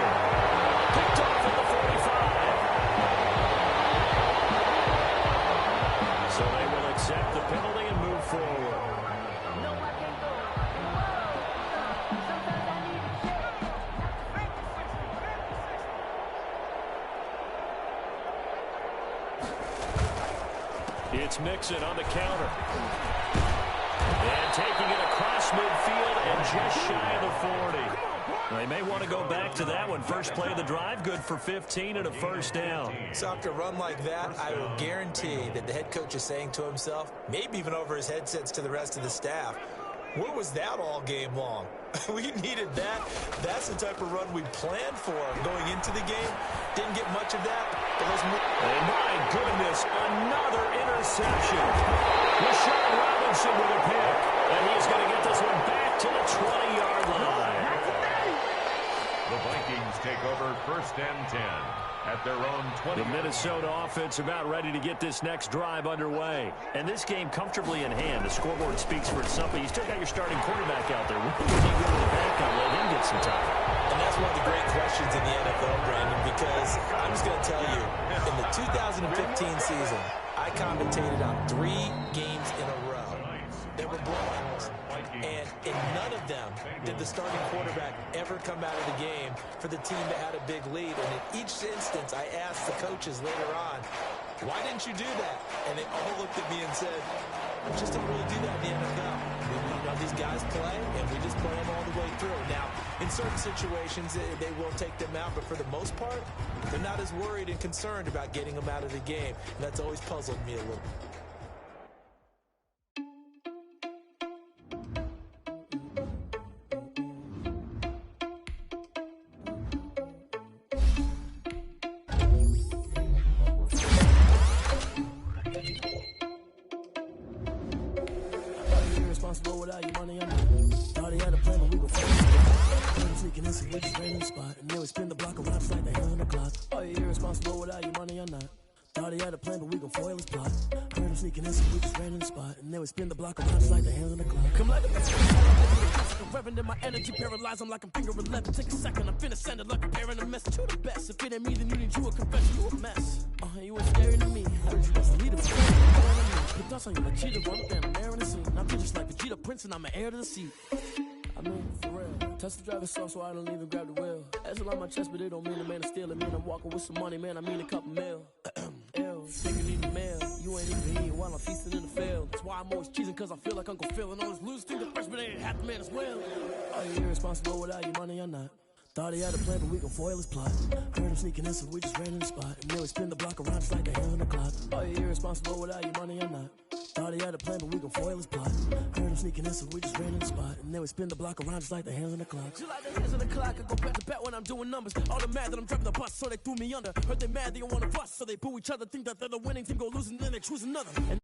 S3: Picked off at the 45. So they will accept the penalty and move forward. It's Mixon on the counter. And taking it across midfield and just shy of the 40. They may want to go back to that one. First play of the drive, good for 15 and a 1st down.
S5: So after a run like that, I will guarantee that the head coach is saying to himself, maybe even over his headsets to the rest of the staff, where was that all game long? We needed that. That's the type of run we planned for going into the game. Didn't get much of that. But let's move.
S3: And my goodness, another interception. Rashawn Robinson with a pick. And he's going to get this one back to the 20-yard line.
S6: The Vikings take over 1st and 10 at their own 20.
S3: The Minnesota offense about ready to get this next drive underway. And this game comfortably in hand. The scoreboard speaks for itself, but you still got your starting quarterback out there. What do you think with the backup? Let him get some time.
S5: And that's one of the great questions in the NFL, Brandon, because I'm just going to tell you, in the 2015 season, I commentated on 3 games in a row that were blowouts. And in none of them did the starting quarterback ever come out of the game for the team that had a big lead. And in each instance, I asked the coaches later on, why didn't you do that? And they all looked at me and said, we just don't really do that in the NFL. You know, these guys play, and we just play them all the way through. Now, in certain situations, they will take them out, but for the most part, they're not as worried and concerned about getting them out of the game. And that's always puzzled me a little.
S9: Without your money, I'm not. Thought he had a plan, but we were fighting. Sneaking in some just random spot, and then we spin the block around just like the hell in the clock. Are you irresponsible without your money or not? Thought he had a plan, but we gon' foil his plot. Heard him sneaking in some just random spot, and then we spin the block around just like the hell in the clock. Come like a reverend in my energy, paralyzed. I'm like I'm finger 11. Take a second, I'm finna send it like a parent a message. You the best. If it ain't me, then you need you a confession. You a mess. You ain't staring at me. I heard you was a leader. Put dust on you like cheetah, run up and I'm airing the scene. I'm just like Vegeta Prince and I'm an heir to the seat. I mean, for real. Touch the driver's soft so I don't even grab the wheel. That's on my chest, but it don't mean a man to steal. It mean I'm walking with some money, man. I mean a couple mil. Ew, think you need the mail. You ain't even eating while I'm feasting in the field. That's why I'm always cheesing, cause I feel like Uncle Phil. And all those losers think the freshman ain't half the man as well. Are you irresponsible without your money or not? Thought he had a plan, but we gon' foil his plot. Heard him sneaking in, so we just ran in the spot. And then we spin the block around just like the hell in the clock. Are you irresponsible without your money or not? Thought he had a plan, but we gon' foil his plot. Heard him sneaking in, so we just ran in the spot. And then we spin the block around just like the hell in the clock. Just like the hands in the clock, I go back to back when I'm doing numbers. All the mad that I'm driving the bus, so they threw me under. Heard they mad, they don't wanna bust, so they boo each other. Think that they're the winning team, go losing, then they choose another. And